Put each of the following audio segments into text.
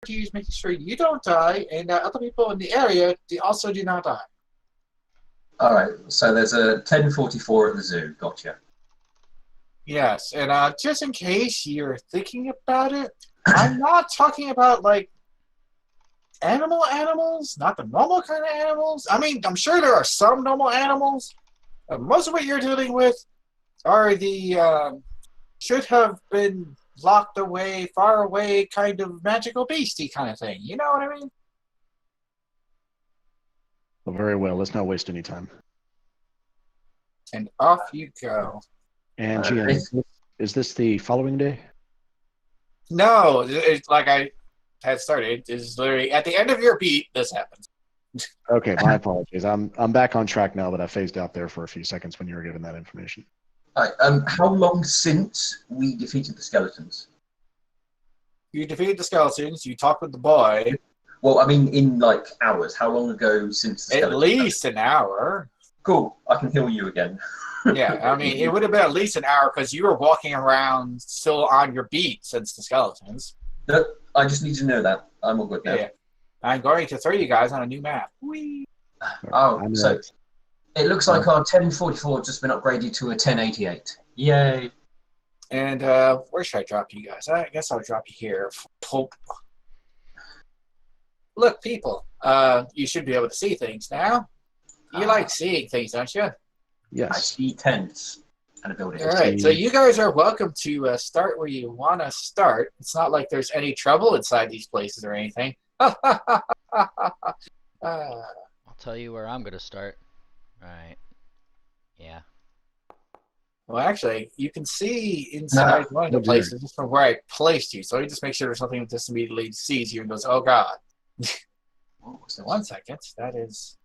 is making sure you don't die, and other people in the area also do not die. All right. So there's a 1044 at the zoo. Gotcha. Yes, and just in case you're thinking about it, I'm not talking about like animals, not the normal kind of animals. I mean, I'm sure there are some normal animals. Most of what you're dealing with are the should have been locked away, far away, kind of magical beastie kind of thing. You know what I mean? Well, very well. Let's not waste any time. And off you go. And GM, is this the following day? No, it's like I had started. It's literally at the end of your beat. This happens. Okay, my apologies. I'm back on track now that I phased out there for a few seconds when you were given that information. All right. How long since we defeated the skeletons? You defeated the skeletons. You talked with the boy. Well, I mean, in like hours. How long ago since the At skeletons? least an hour. Cool. I can heal you again. Yeah, I mean, it would have been at least an hour because you were walking around still on your beat since the skeletons. No, I just need to know that. I'm all good now. Yeah. I'm going to throw you guys on a new map. Whee! Oh, so it looks like our 1044 just been upgraded to a 1088. Yay. And where should I drop you guys? I guess I'll drop you here. Pope. Look, people, you should be able to see things now. You like seeing things, don't you? Yes. I see tents and a building. All right, so you guys are welcome to start where you want to start. It's not like there's any trouble inside these places or anything. I'll tell you where I'm gonna start. Alright. Yeah. Well, actually, you can see inside one of the places just from where I placed you. So let me just make sure there's something that just immediately sees you and goes, oh, God. So 1 second. That is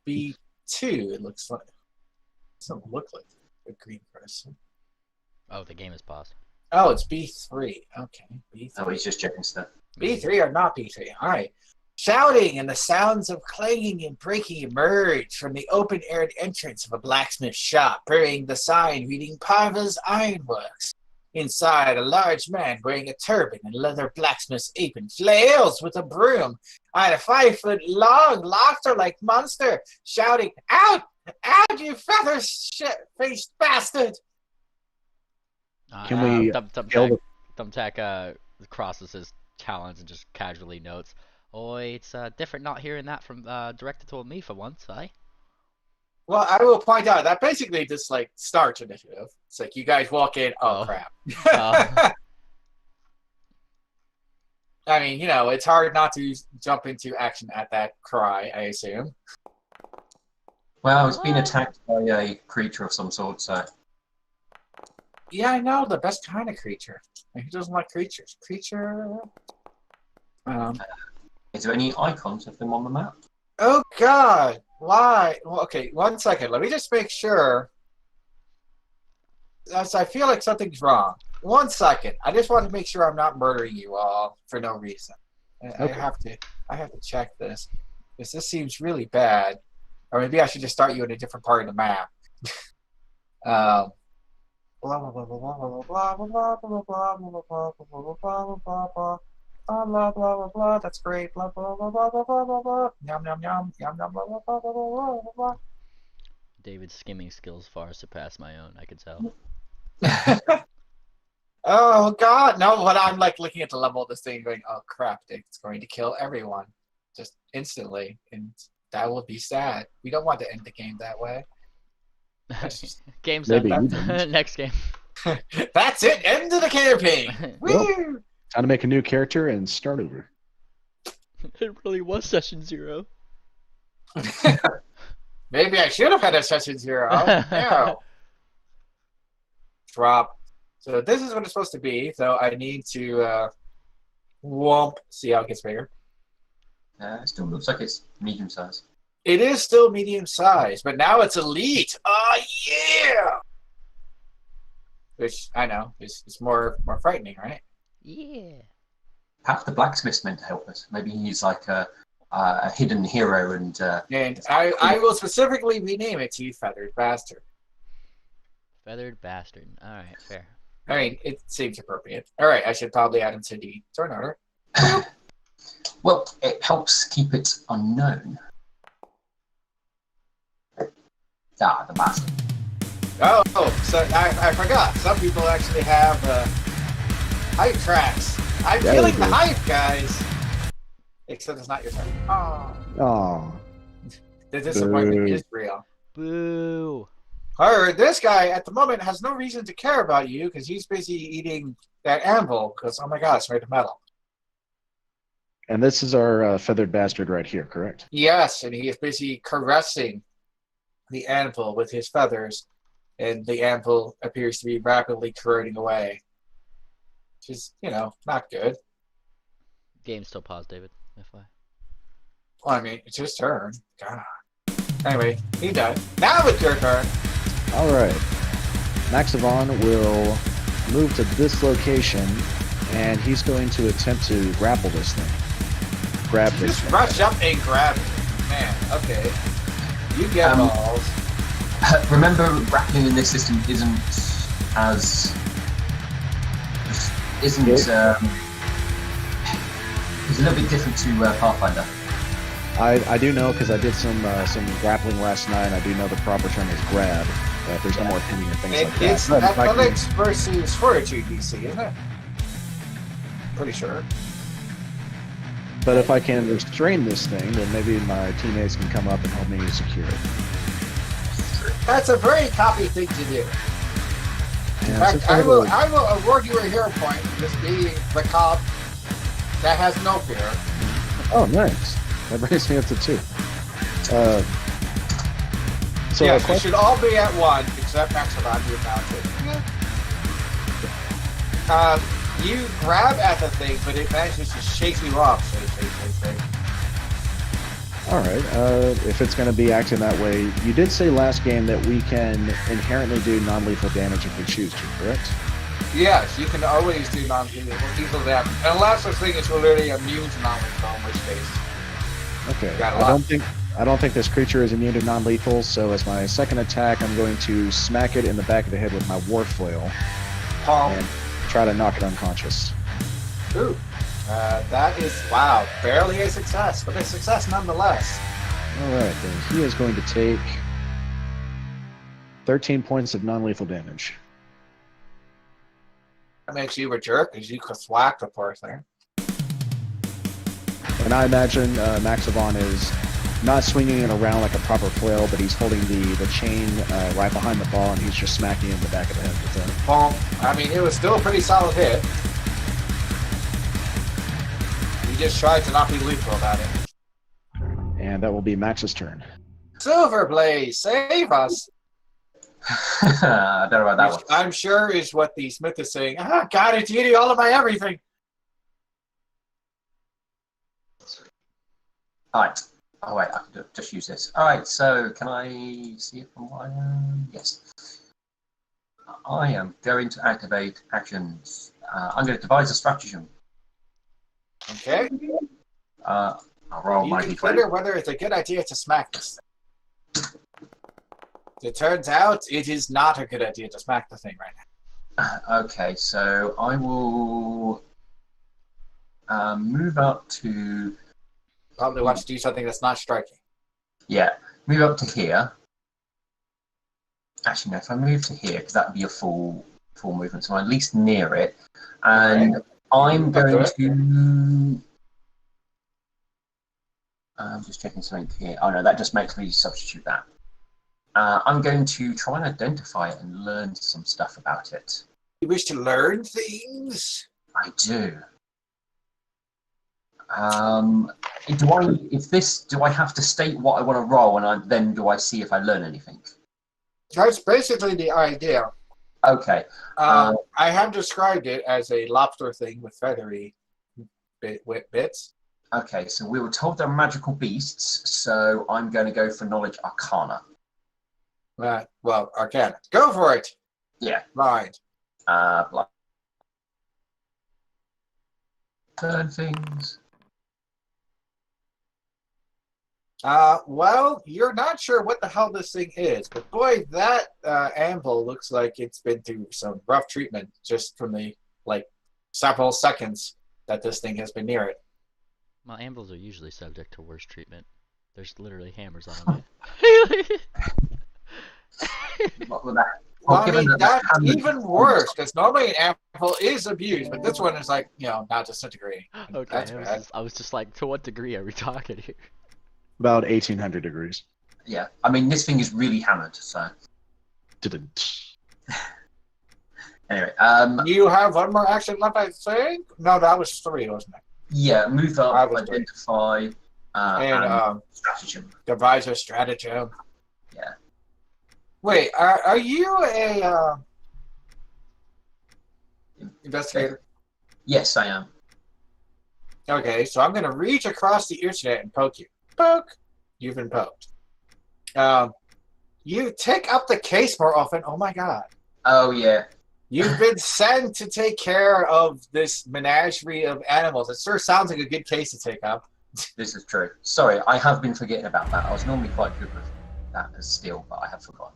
B2, it looks like. It doesn't look like a green person. Oh, the game is paused. Oh, it's B3. Okay, B3. Oh, he's just checking stuff. B3 or not B3. All right. Shouting and the sounds of clanging and breaking emerge from the open-aired entrance of a blacksmith shop, bearing the sign reading Parva's Ironworks. Inside, a large man wearing a turban and leather blacksmith's apron flails with a broom at a 5-foot-long, laughter-like monster, shouting, "Out! Out, you feather-faced bastard!" Can we Thumbtack crosses his talons and just casually notes, "Oi, it's different not hearing that from director told me for once, eh?" Well, I will point out that basically just like starts initiative. It's like you guys walk in, oh. Crap. I mean, you know, it's hard not to jump into action at that cry, I assume. Well, it's been attacked by a creature of some sort, so. Yeah, I know, the best kind of creature. Who doesn't like creatures? Creature. Is there any icons of them on the map? Oh, God. Why? Well, okay, 1 second. Let me just make sure. I feel like something's wrong. 1 second. I just want to make sure I'm not murdering you all for no reason. I have to check this. Because this seems really bad. Or maybe I should just start you in a different part of the map. Blah blah blah blah blah blah blah blah blah blah blah blah blah blah blah blah. Blah blah blah blah blah. That's great. Blah blah blah blah blah blah blah blah. Yum yum yum yum yum blah blah blah blah blah blah blah. David's skimming skills far surpass my own, I could tell. Oh God, no! But I'm like looking at the level of this thing, going, "Oh crap! It's going to kill everyone, just instantly," and that will be sad. We don't want to end the game that way. Game's done. Next game. That's it. End of the campaign. Woo! Time to make a new character and start over. It really was session 0. Maybe I should have had a session 0. No. Drop. So this is what it's supposed to be. So I need to whomp. See how it gets bigger. It still looks like it's medium size. It is still medium size, but now it's elite. Oh yeah. Which I know is more frightening, right? Yeah. Perhaps the blacksmith's meant to help us. Maybe he's like a hidden hero and I will specifically rename it to you, Feathered Bastard. Feathered Bastard. Alright, fair. I mean, it seems appropriate. Alright, I should probably add him to the turn order. Well, it helps keep it unknown. Ah, the bastard. Oh, so I forgot. Some people actually have hype tracks. I'm Yeah, feeling they the do. hype, guys. Except it's not your turn. Oh, Oh, the disappointment boo. is real. Boo. However, this guy at the moment has no reason to care about you because he's busy eating that anvil. Because oh my god, it's made of metal. And this is our feathered bastard right here, correct? Yes, and he is busy caressing the anvil with his feathers, and the anvil appears to be rapidly corroding away, which is, not good. Game's still paused, David. FYI. Well, I mean, it's his turn. God. Anyway, he died. Now it's your turn. All right. Maxavon will move to this location, and he's going to attempt to grapple this thing. Grab this Just thing. rush up and grab it. Man, okay. You get balls. Remember, grappling in this system isn't as it's a little bit different to Pathfinder. I do know because I did some grappling last night. I do know the proper term is grab. There's no more pinning or things And like that. it's But if I can- athletics versus fortitude DC, isn't it? Pretty sure. But if I can restrain this thing, then maybe my teammates can come up and help me secure it. That's a very copy thing to do. In And fact, since I will have award you a hero point for just being the cop that has no fear. oh, nice. That brings me up to 2. So Yes, a we question, should all be at 1, except Maximon, who mounted. You grab at the thing, but it manages to shake you off. Shake. all right. If it's going to be acting that way, you did say last game that we can inherently do non-lethal damage if we choose to, correct? Yes, you can always do non-lethal damage. Unless the thing is literally immune to non-lethal, in which case. Okay. Got a I lot. don't think this creature is immune to non-lethal. So as my second attack, I'm going to smack it in the back of the head with my war flail Palm. and try to knock it unconscious. Ooh. That is, wow, barely a success, but a success nonetheless. All right, then he is going to take 13 points of non-lethal damage. That makes you a jerk, because you could thwack the poor thing. And I imagine Maxavon is not swinging it around like a proper flail, but he's holding the chain right behind the ball, and he's just smacking it in the back of the head with it. Well, I mean, it was still a pretty solid hit. You just tried to not be lethal about it. And that will be Max's turn. Silverblaze, save us! I don't know about that Which one. I'm sure is what the smith is saying. Ah, God, it's eating all of my everything. Alright. Oh wait, I can just use this. Alright, so can I see if I am? Yes. I am going to activate actions. I'm going to devise a stratagem. Okay. I'll roll You my consider d20. whether it's a good idea to smack this thing. It turns out it is not a good idea to smack the thing right now. Okay, so I will move up to Probably want to do something that's not striking. move up to here. Actually, no, if I move to here, because that would be a full movement, so I'm at least near it, and Okay. I'm going That's to. I'm just checking something here. Oh no, that just makes me substitute that. I'm going to try and identify it and learn some stuff about it. You wish to learn things? I do. Do I have to state what I want to roll, and then do I see if I learn anything? That's basically the idea. Okay. I have described it as a lobster thing with feathery bits. Okay, so we were told they're magical beasts, so I'm going to go for knowledge arcana. Well, Arcana. Go for it! Yeah. Right. Learn things. Well, you're not sure what the hell this thing is, but boy, that anvil looks like it's been through some rough treatment just from the, several seconds that this thing has been near it. Well, anvils are usually subject to worse treatment. There's literally hammers on them. Yeah. What was that? Well, Well, I given mean, that that's hammer- even worse, because normally an anvil is abused, but this one is like, not disintegrating. Okay, That's bad. I was just like, to what degree are we talking here? About 1800 degrees. Yeah, I mean, this thing is really hammered, so. Didn't. Anyway, You have one more action left, I think? No, that was 3, wasn't it? yeah, move I up, was great. identify, and stratagem. Devise a stratagem. Yeah. Wait, are you a investigator? Yes, I am. Okay, so I'm going to reach across the internet and poke you. Poke! You've been poked. You take up the case more often. Oh my god. Oh, yeah. You've been sent to take care of this menagerie of animals. It sure sounds like a good case to take up. This is true. Sorry, I have been forgetting about that. I was normally quite good with that as still, but I have forgotten.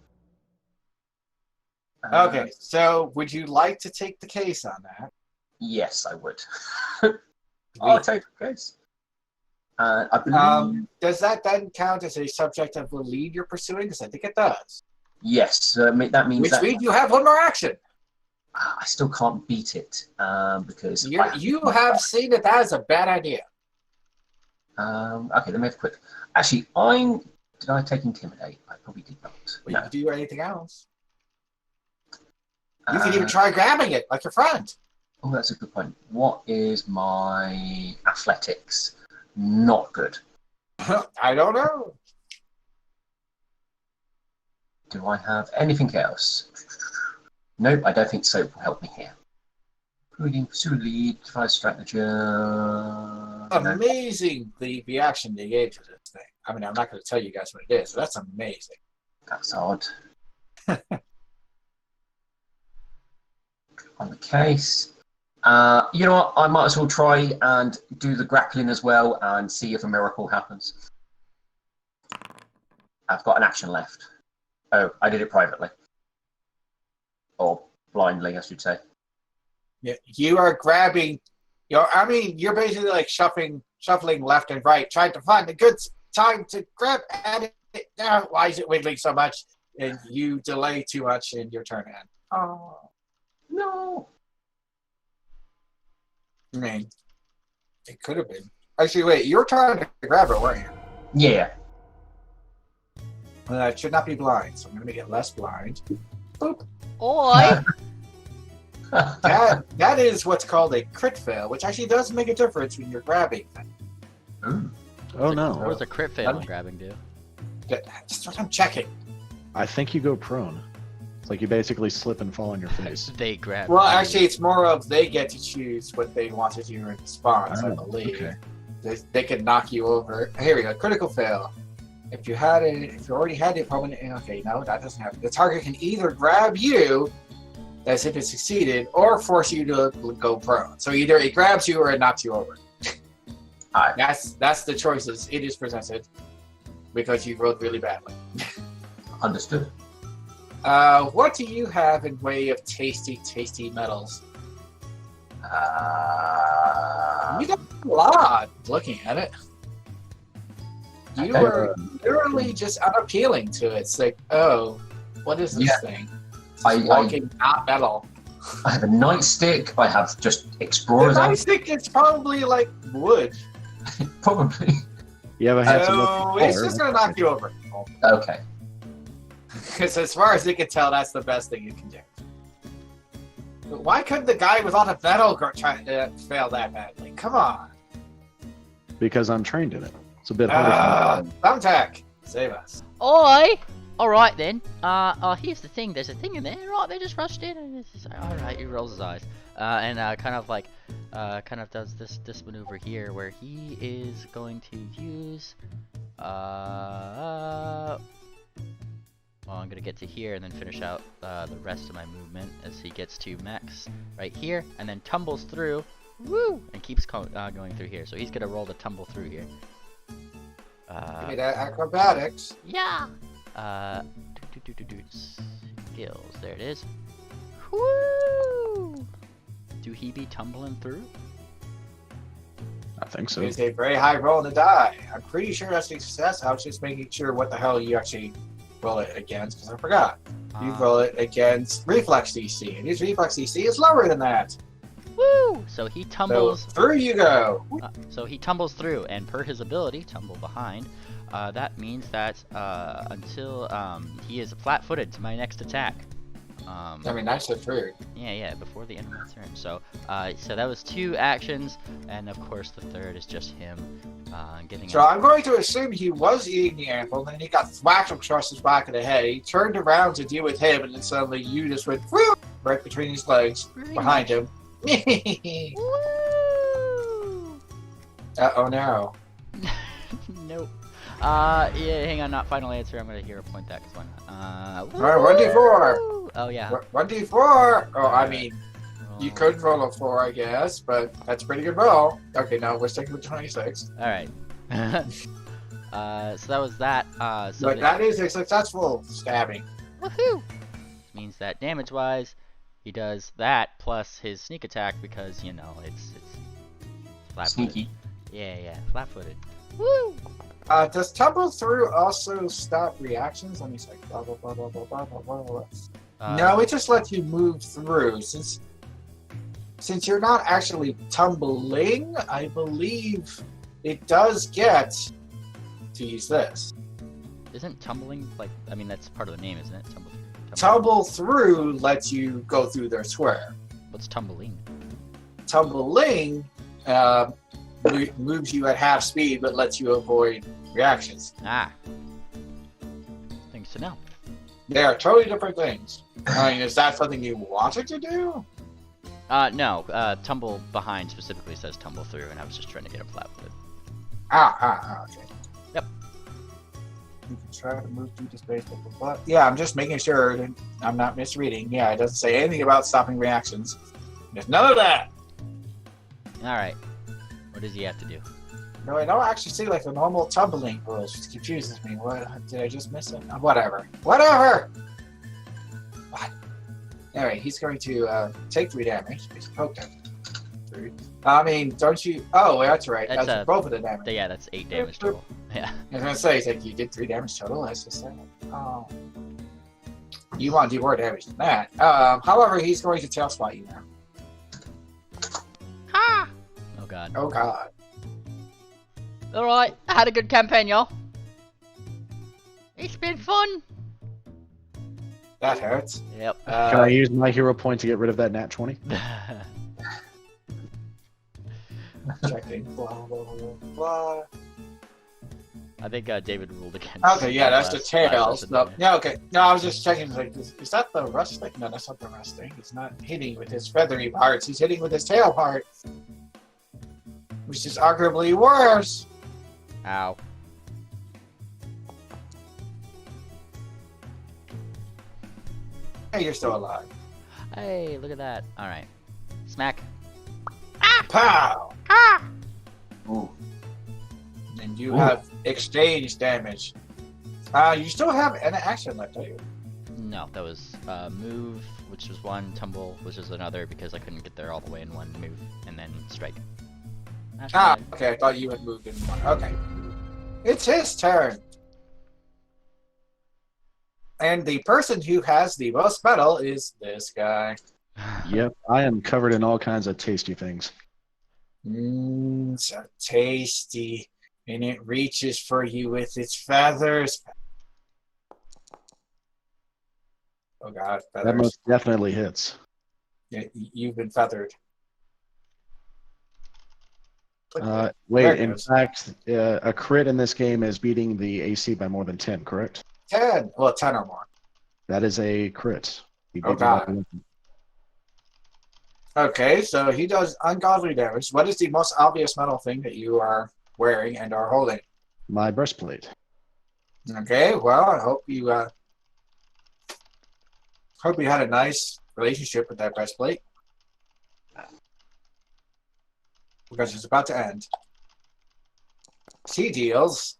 Okay, so would you like to take the case on that? Yes, I would. I'll take the case. I believe... Does that then count as a subject of the lead you're pursuing? Because I think it does. yes, that means Which that means you have one more action. I still can't beat it because You have seen that that is a bad idea. Okay, let me have a quick. Actually, did I take intimidate? I probably did not. Well, No. you can do anything else. You can even try grabbing it, like your friend. Oh, that's a good point. What is my athletics? Not good. I don't know. Do I have anything else? Nope, I don't think soap will help me here. Pursue lead, devise strategy. Amazing the action they gave to this thing. I mean, I'm not going to tell you guys what it is, but that's amazing. That's odd. On the case. You know what? I might as well try and do the grappling as well and see if a miracle happens. I've got an action left. Oh, I did it privately. Or blindly, I should say. Yeah, you are grabbing. You're basically like shuffling left and right, trying to find a good time to grab at it. Now, why is it wiggling so much? And you delay too much in your turn end. Oh No. I mean, it could have been. Actually, wait, you were trying to grab it, weren't you? Yeah. It should not be blind, so I'm going to make it less blind. Boop. Oi! That is what's called a crit fail, which actually does make a difference when you're grabbing things. Ooh. Oh no. What does a crit fail on grabbing do? That's what I'm checking. I think you go prone. It's like you basically slip and fall on your face. They grab. Well, you. actually, it's more of they get to choose what they want to do in response, I believe. Okay. They can knock you over. Here we go. Critical fail. If you already had the opponent, okay, no, that doesn't happen. The target can either grab you, as if it succeeded, or force you to go prone. So either it grabs you or it knocks you over. Alright. That's the choices it is presented, because you rolled really badly. Understood. What do you have in way of tasty metals? You got a lot looking at it. You are literally just unappealing to it. It's like, oh, what is this thing? It's walking, not metal. I have a nightstick. I have just explorers. The nightstick is probably like wood. Probably. You have a handsome So it's just going to knock you over. Okay. Because as far as you can tell, that's the best thing you can do. But why couldn't the guy with all the metal try to fail that badly? Come on. Because I'm trained in it. It's a bit harder. Thumbtack, save us. Oi! Alright then. Here's the thing. There's a thing in there. Right, they just rushed in and it's just like, alright, he rolls his eyes. And kind of does this maneuver here where he is going to use well, I'm gonna get to here and then finish out the rest of my movement as he gets to max right here and then tumbles through, woo, and keeps going through here. So he's gonna roll to tumble through here. Give me that acrobatics. Yeah. Skills. There it is. Woo! Do he be tumbling through? I think so. It's a very high roll in the die. I'm pretty sure that's a success. I was just making sure what the hell you actually roll it against, because I forgot. You roll it against reflex DC, and his reflex DC is lower than that. Woo! So he So tumbles. through you go. So he tumbles through, and per his ability, tumble behind. That means that until he is flat-footed to my next attack. I mean, that's just rude. Yeah, before the end of my turn. So, so that was 2 actions, and of course the third is just him getting. So I'm going to assume he was eating the apple, and then he got thwacked across his back of the head. He turned around to deal with him, and then suddenly you just went whoop, right between his legs, behind him. Woo! Oh no. Nope. Yeah, hang on, not final answer. I'm gonna hero point that because why not? Alright, 1d4. Woo! Oh yeah. 1d4. Oh, I mean, you Roll. could roll a 4, I guess, but that's a pretty good roll. Okay, no, we're sticking with 26. All right. So that was that. So But that is a successful stabbing. woohoo! Means that damage-wise, he does that plus his sneak attack because you know it's flat-footed. Sneaky. Yeah, flat-footed. Woo! Does tumble through also stop reactions? Let me check. Blah, blah, blah, blah, blah, blah, blah, blah. No, it just lets you move through. Since you're not actually tumbling, I believe it does get to use this. Isn't tumbling like? I mean, that's part of the name, isn't it? Tumble through lets you go through their square. What's tumbling? Tumbling moves you at half speed, but lets you avoid reactions. Ah. Things to know. They are totally different things. I mean, is that something you wanted to do? No. Tumble behind specifically says tumble through, and I was just trying to get him flat-footed. Okay. Yep. You can try to move through the space, blah, blah, blah. Yeah, I'm just making sure that I'm not misreading. Yeah, it doesn't say anything about stopping reactions. There's none of that. All right. What does he have to do? No, I don't actually see like the normal tumbling rules, which confuses me. What did I just miss it? Whatever. What? Anyway, he's going to take 3 damage. He's poked him. 3. I mean, don't you? Oh, that's right. That's both of the damage. Yeah, that's 8 damage total. Yeah. I was gonna say, it's like you did 3 damage total. That's just saying. Oh. You want to do more damage than that. However, he's going to tail spot you now. Ha! Oh god. Oh god. All right. I had a good campaign, y'all. It's been fun. That hurts. Yep. Can I use my hero point to get rid of that nat 20? Checking. Blah, blah, blah, blah. I think David ruled against. Okay, yeah, that's the tail. last No, yeah, okay. No, I was just checking. Like, is that the rusting? No, that's not the rusting. He's not hitting with his feathery parts. He's hitting with his tail part, which is arguably worse. Ow. Hey, you're still alive. Hey, look at that. All right. Smack. Pow! Ooh. And you have exchange damage. You still have an action left, don't you? No, that was move, which was 1, tumble, which was another, because I couldn't get there all the way in 1 move, and then strike. That's fine. Okay, I thought you had moved in one. Okay. It's his turn. And the person who has the most metal is this guy. Yep, I am covered in all kinds of tasty things. So tasty. And it reaches for you with its feathers. Oh god, feathers. That most definitely hits. Yeah, you've been feathered. There Wait, it in goes. fact, a crit in this game is beating the AC by more than 10, correct? 10. Well, 10 or more. That is a crit. He Oh, beat me by God. 11. Okay, so he does ungodly damage. What is the most obvious metal thing that you are wearing and are holding? My breastplate. Okay, well, I hope you had a nice relationship with that breastplate. Because it's about to end. He deals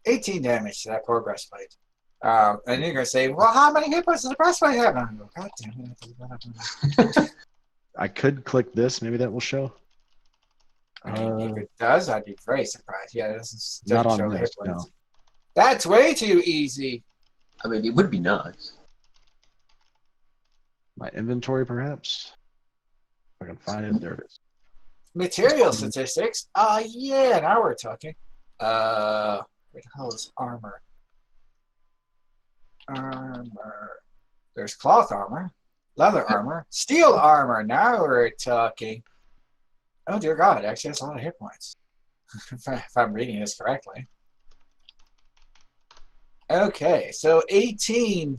18 damage to that poor breastplate. And you're going to say, well, how many hit points does the breastplate have? And I go, God damn it. I could click this. Maybe that will show. I mean, if it does, I'd be very surprised. Yeah, this Not doesn't on show this, hit points. no. That's way too easy. I mean, it would be nice. My inventory, perhaps? If I can find it, there it is. Material statistics. Yeah, now we're talking. Where the hell is armor? Armor. There's cloth armor, leather armor, steel armor. Now we're talking. Oh dear God! It actually has a lot of hit points. If I'm reading this correctly. Okay, so 18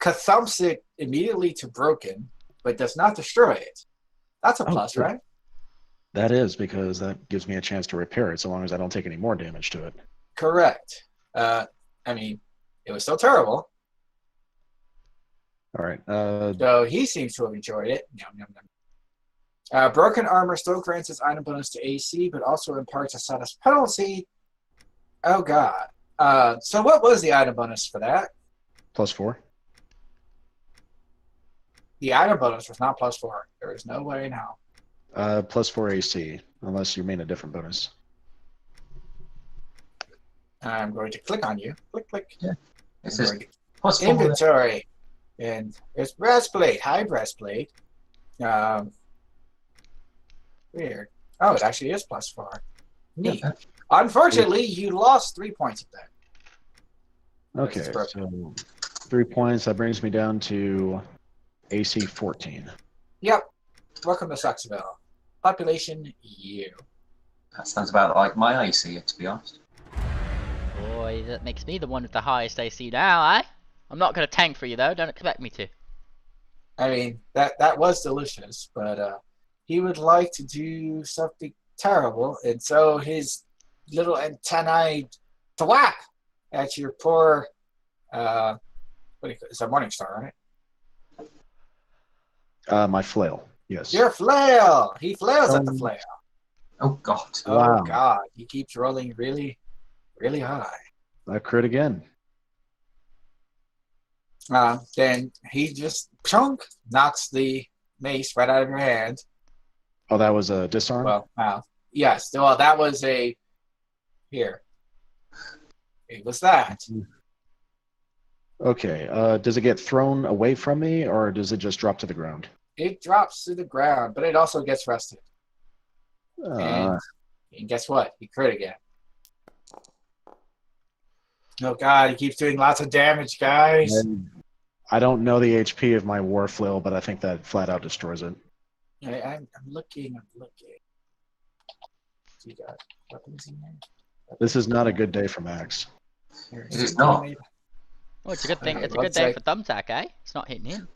thumps it immediately to broken, but does not destroy it. That's a plus, good. right? That is, because that gives me a chance to repair it so long as I don't take any more damage to it. Correct. I mean, it was still terrible. All right. So he seems to have enjoyed it. Yum, yum, yum. Broken armor still grants its item bonus to AC, but also imparts a status penalty. Oh God. So what was the item bonus for that? +4. The item bonus was not +4. There is no way in hell. +4 AC, unless you mean a different bonus. I'm going to click on you. Click, click. Yeah. It I'm says going to- +4. Inventory. And there's breastplate, high breastplate. Weird. Oh, it actually is +4. Neat. Yeah. Unfortunately, you lost 3 points of that. Okay, It's broken. so 3 points. That brings me down to AC 14. Yep. Welcome to Saxville. Population, you. That sounds about like my AC, to be honest. Boy, that makes me the one with the highest AC now, eh? I'm not gonna tank for you though. Don't expect me to. I mean, that was delicious, but he would like to do something terrible, and so his little antennae thwap at your poor, what do you call it? It's a Morning Star, right? My flail, yes. Your flail! He flails at the flail. Oh God. Oh Wow. God, he keeps rolling really, really high. I crit again. Then he just knocks the mace right out of your hand. Oh, that was a disarm? Well, yes. Well, that was a here. It was that. Okay. Does it get thrown away from me, or does it just drop to the ground? It drops to the ground, but it also gets rested. And guess what? He crit again. Oh God, he keeps doing lots of damage, guys. I don't know the HP of my war flail, but I think that flat out destroys it. I'm looking. You got weapons in there? This is not a good day for Max. It is not. Oh, it's a good thing. Okay, It's a good let's day say- for Thumbtack, eh? It's not hitting him.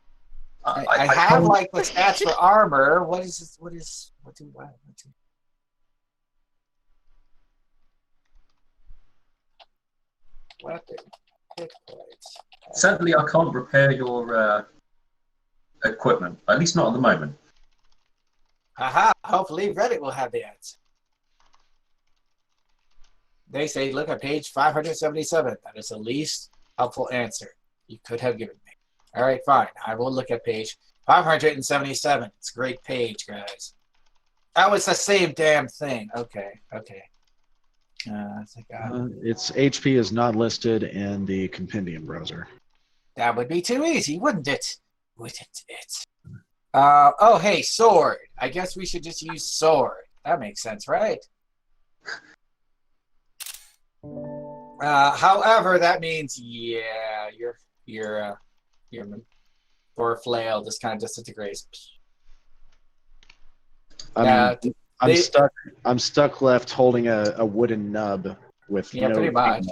I have like the stats for armor. What is this? What do weapon hit points? Sadly, I can't repair your equipment. At least not at the moment. Aha! Hopefully Reddit will have the answer. They say look at page 577. That is the least helpful answer you could have given me. All right, fine. I will look at page 577. It's a great page, guys. Oh, it's the same damn thing. Okay. I think Its HP is not listed in the compendium browser. that would be too easy, wouldn't it? Wouldn't it? Oh, hey, sword. I guess we should just use sword. That makes sense, right? However, that means, yeah, your poor flail just kind of disintegrates. I'm stuck left holding a wooden nub with no pretty much.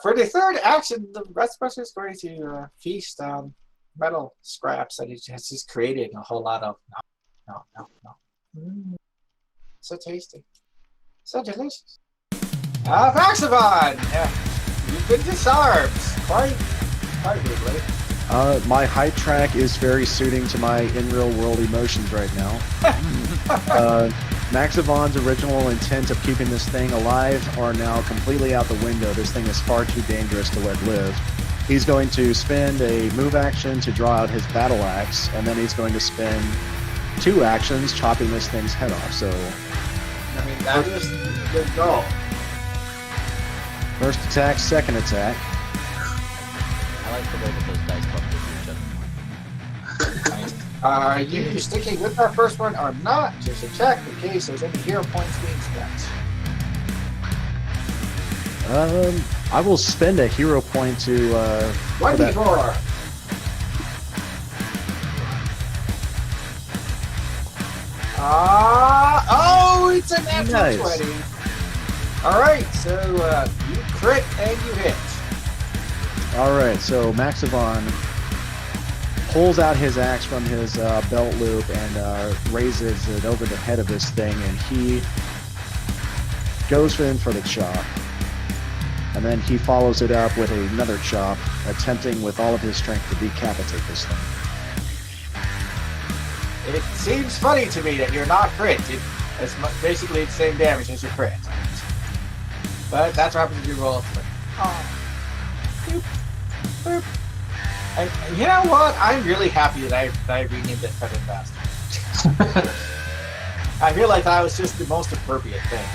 For the third action, the Restless is going to feast on metal scraps that he has just created a whole lot of. No. So tasty. So delicious. Vaxavon! You've been disarmed. Quite rudely. My height track is very suiting to my in real world emotions right now. Maxavon's original intent of keeping this thing alive are now completely out the window. This thing is far too dangerous to let live. He's going to spend a move action to draw out his battle axe, and then he's going to spend 2 actions, chopping this thing's head off. So I mean, that is the goal. first attack, second attack. I like the way that those dice bump into each other. Are you sticking with that first one or not? Just to check in case there's any hero points being spent. I will spend a hero point to. 1d4. It's a natural Nice. 20. Alright, so you crit and you hit. All right, so Maxivon pulls out his axe from his belt loop and raises it over the head of this thing, and he goes in for the chop. And then he follows it up with another chop, attempting with all of his strength to decapitate this thing. It seems funny to me that you're not crit. It's basically the same damage as your crit. But that's what happens if you roll a 3. Oh. Boop. Boop. And you know what? I'm really happy that I renamed it Feather Bastard. I feel like that was just the most appropriate thing.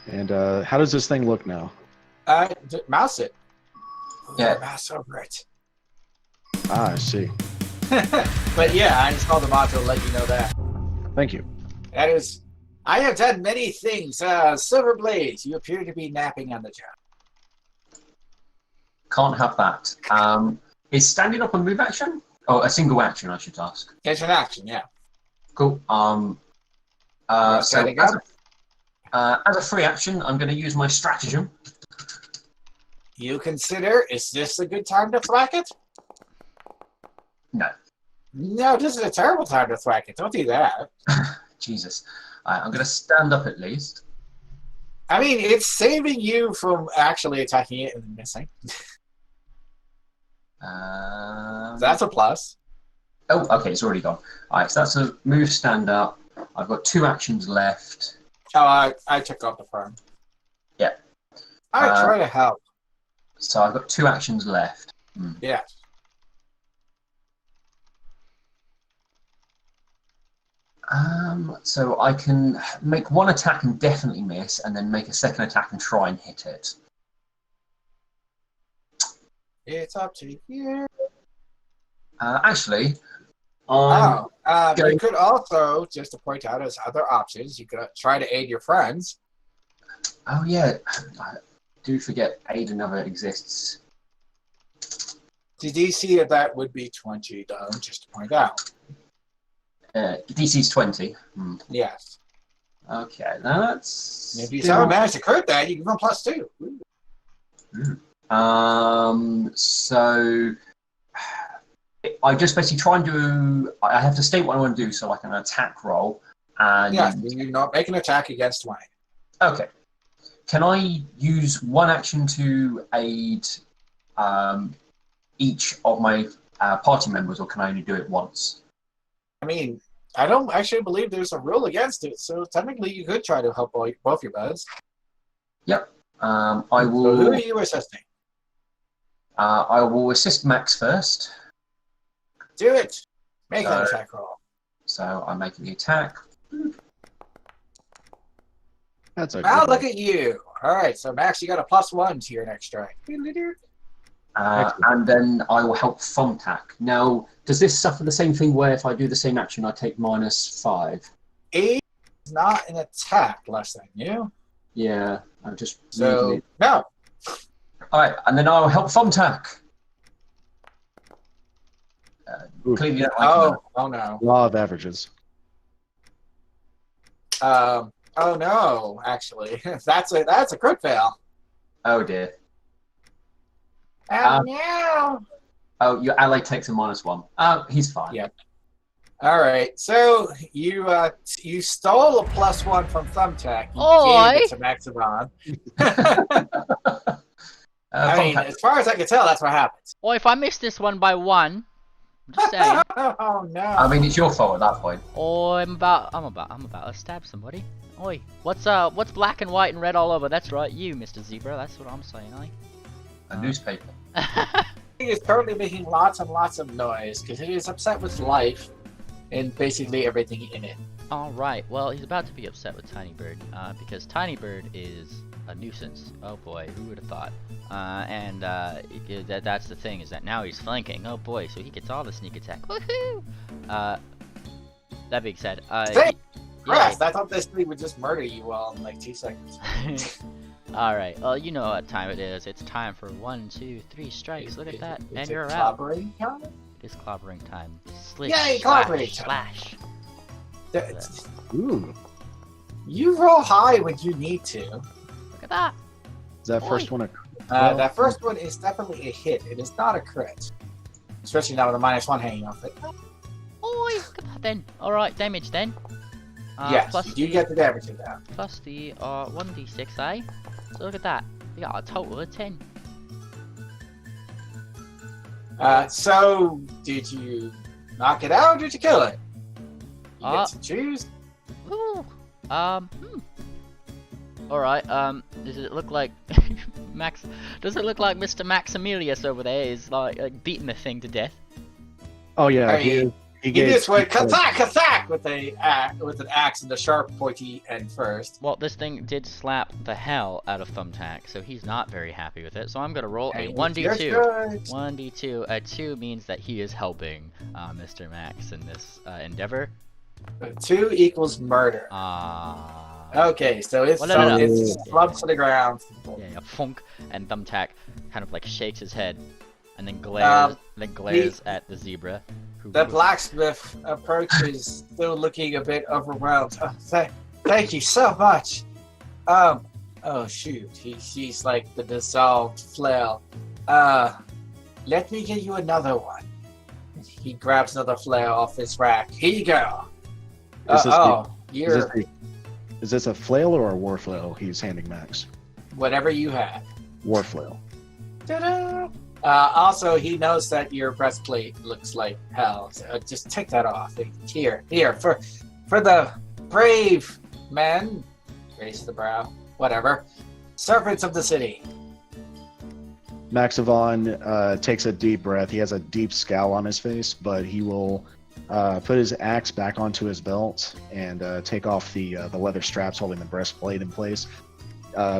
And how does this thing look now? Mouse it. Yeah. Mouse over it. Ah, I see. But yeah, I just called the module to let you know that. Thank you. That is, I have done many things. Silver Blaze, you appear to be napping on the job. Can't have that. Is standing up a move action? Oh, a single action, I should ask. It's an action, yeah. Cool. So Standing up? as a free action, I'm going to use my stratagem. You consider, is this a good time to thwack it? No. No, this is a terrible time to thwack it. Don't do that. Jesus. I'm going to stand up at least. I mean, it's saving you from actually attacking it and missing. That's a plus. Oh, okay, it's already gone. Alright, so that's a move stand up. I've got 2 actions left. Oh, I took off the firm. Yeah. I try to help. So I've got 2 actions left. Yeah. So I can make 1 attack and definitely miss, and then make a second attack and try and hit it. It's up to you. Actually, You could also, just to point out as other options, you could try to aid your friends. oh yeah, I do forget aid never exists. The DC of that would be 20, though, just to point out. DC's 20. Yes. Okay, that's. If you somehow manage to crit that, you can go +2. So I just basically try and do. I have to state what I want to do, so like an attack roll. And Yes, you not make an attack against 20. okay, can I use 1 action to aid each of my party members, or can I only do it once? I mean, I don't actually believe there's a rule against it, so technically you could try to help both your buds. Yep. I So will. who are you assisting? I will assist Max first. Do it. Make an attack roll. So I'm making the attack. That's a Look at you. All right, so Max, you got a +1 to your next strike. And then I will help Thumbtack. Now, does this suffer the same thing where if I do the same action, I take -5? Aid is not an attack less than you. Yeah, I'm just. So, no. Alright, and then I'll help Thumbtack. Ooh. Clearly, you don't like that. Oh no. Law of averages. Oh no, actually. That's a crit fail. Oh dear. No. Oh, your ally takes a -1. He's fine. Yeah. All right, so you stole a +1 from Thumbtack. You gave it to Maximon. I mean, as far as I can tell, that's what happens. Or if I miss this one by 1, I'm just saying. Oh no. I mean, it's your fault at that point. Oh, I'm about to stab somebody. Oi, what's black and white and red all over? That's right, you, Mr. Zebra. That's what I'm saying, A newspaper. thing is currently making lots and lots of noise because it is upset with life and basically everything in it. Alright, well, he's about to be upset with Tiny Bird, because Tiny Bird is a nuisance. Oh boy, who would have thought? That's the thing, is that now he's flanking. Oh boy, so he gets all the sneak attack. Woohoo! That being said, Christ, I thought this thing would just murder you all in like 2 seconds. Alright, well, you know what time it is. It's time for 1, 2, 3 strikes. Look at that, and you're out. Time? It is clobbering time. Slick, Yay, slash, clobbering time. slash. Ooh. You roll high when you need to. Look at that. Is that first one a That first one is definitely a hit. It is not a crit. Especially now with a -1 hanging off it. Oh, look at that then. Alright, damage then. Yes, plus you do get the damage of that. Plus the 1d6, eh? So look at that. We got a total of 10. So, did you knock it out or did you kill it? You get to choose. Ooh. Alright, does it look like does it look like Mr. Maximilius over there is like beating the thing to death? Oh yeah, I mean, he He just went gave- kathak with an axe and a sharp pointy end first. Well, this thing did slap the hell out of Thumbtack, so he's not very happy with it. So I'm gonna roll a And 1d2. you're good. 1d2. A 2 means that he is helping Mr. Max in this endeavor. 2 equals murder. Okay, so it's Well, no. it's slumped to the ground. Yeah, funk, and Thumbtack kind of like shakes his head, and then glares at the zebra. The blacksmith approaches, still looking a bit overwhelmed. Oh, thank you so much. Oh shoot, she's like the dissolved flail. Let me get you another one. He grabs another flail off his rack. Here you go. Is this a flail or a war flail he's handing Max? Whatever you had. War flail. Ta-da! Also, he knows that your breastplate looks like hell. So just take that off. Here, for the brave men. Raise the brow. Whatever. Servants of the city. Maxavon takes a deep breath. He has a deep scowl on his face, but he will put his axe back onto his belt and take off the leather straps holding the breastplate in place.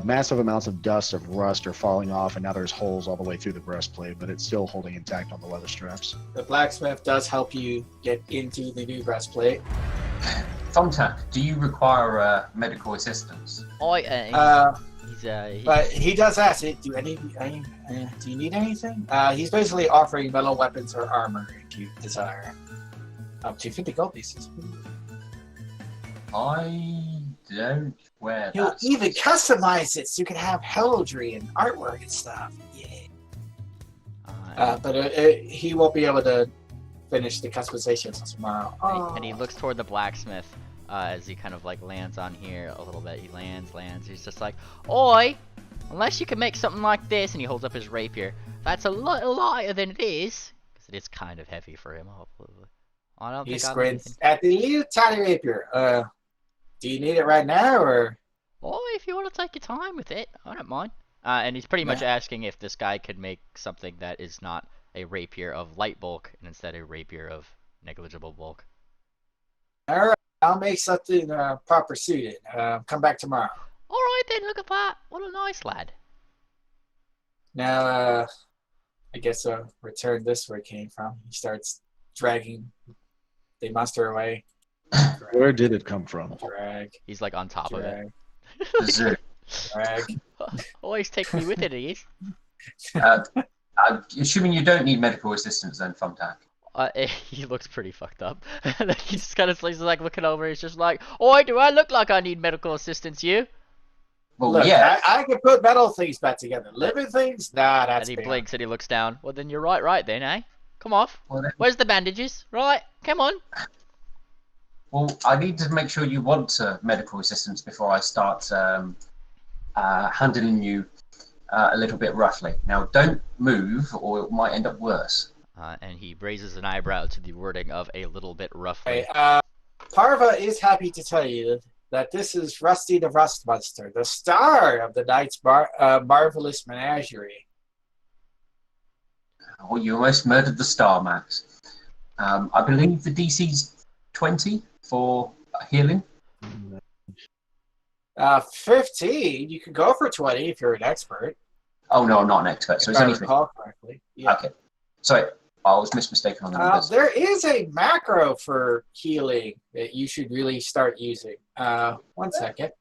Massive amounts of dust of rust are falling off, and now there's holes all the way through the breastplate, but it's still holding intact on the leather straps. The blacksmith does help you get into the new breastplate. Thumbtack, do you require medical assistance? But he does ask, do you need anything? He's basically offering metal weapons or armor if you desire. Up to 50 gold pieces. I don't wear He'll that. even customize it so you can have heraldry and artwork and stuff. Yeah. But he won't be able to finish the customization until tomorrow. And he looks toward the blacksmith as he kind of like lands on here a little bit. He lands. He's just like, "Oi! Unless you can make something like this," and he holds up his rapier. That's a little lighter than it is, because it is kind of heavy for him. I don't He think squints at the little tiny rapier. Do you need it right now, or? Oh, if you want to take your time with it, I don't mind. And he's pretty much asking if this guy could make something that is not a rapier of light bulk and instead a rapier of negligible bulk. All right, I'll make something proper suited. Come back tomorrow. All right then, look at that. What a nice lad. Now, I guess I'll return this where it came from. He starts dragging the monster away. Where did it come from? Drag. He's like on top of it. Drag. Always take me with it, he is. Assuming you don't need medical assistance then, Thumbtack. He looks pretty fucked up. He just kind of like looking over. He's just like, "Oi, do I look like I need medical assistance, you?" Well, Look, yeah. I can put metal things back together. Living things? Nah, that's And he beyond. blinks and he looks down. Well, then you're right then, eh? Come off. Well, then- Where's the bandages? Right, come on. Well, I need to make sure you want medical assistance before I start handling you a little bit roughly. Now, don't move or it might end up worse. And he raises an eyebrow to the wording of a little bit roughly. Okay, Parva is happy to tell you that this is Rusty the Rustbuster, the star of the night's marvelous menagerie. Oh, you almost murdered the star, Max. I believe the DC's 20 for healing. 15. You could go for 20 if you're an expert. Oh no, I'm not an expert, so If it's I only 50. recall correctly. Yeah. Okay. Sorry, I was mistaken on the numbers. There is a macro for healing that you should really start using. 1 second.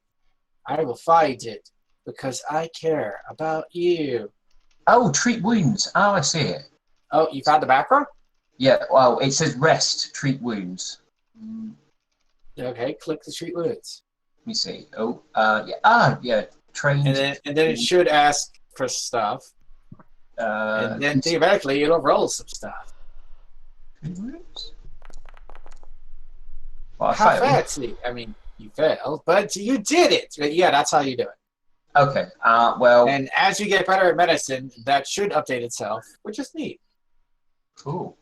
I will find it because I care about you. Oh, treat wounds. Oh, I see it. Oh, you found the macro? Yeah, well, it says rest, treat wounds. Okay, click the treat wounds. Let me see. Oh, yeah. Yeah. Trained. And then it should ask for stuff. And then theoretically it'll roll some stuff. Well, How fancy. I mean, you failed, but you did it. But yeah, that's how you do it. Okay. Well. And as you get better at medicine, that should update itself, which is neat. Cool.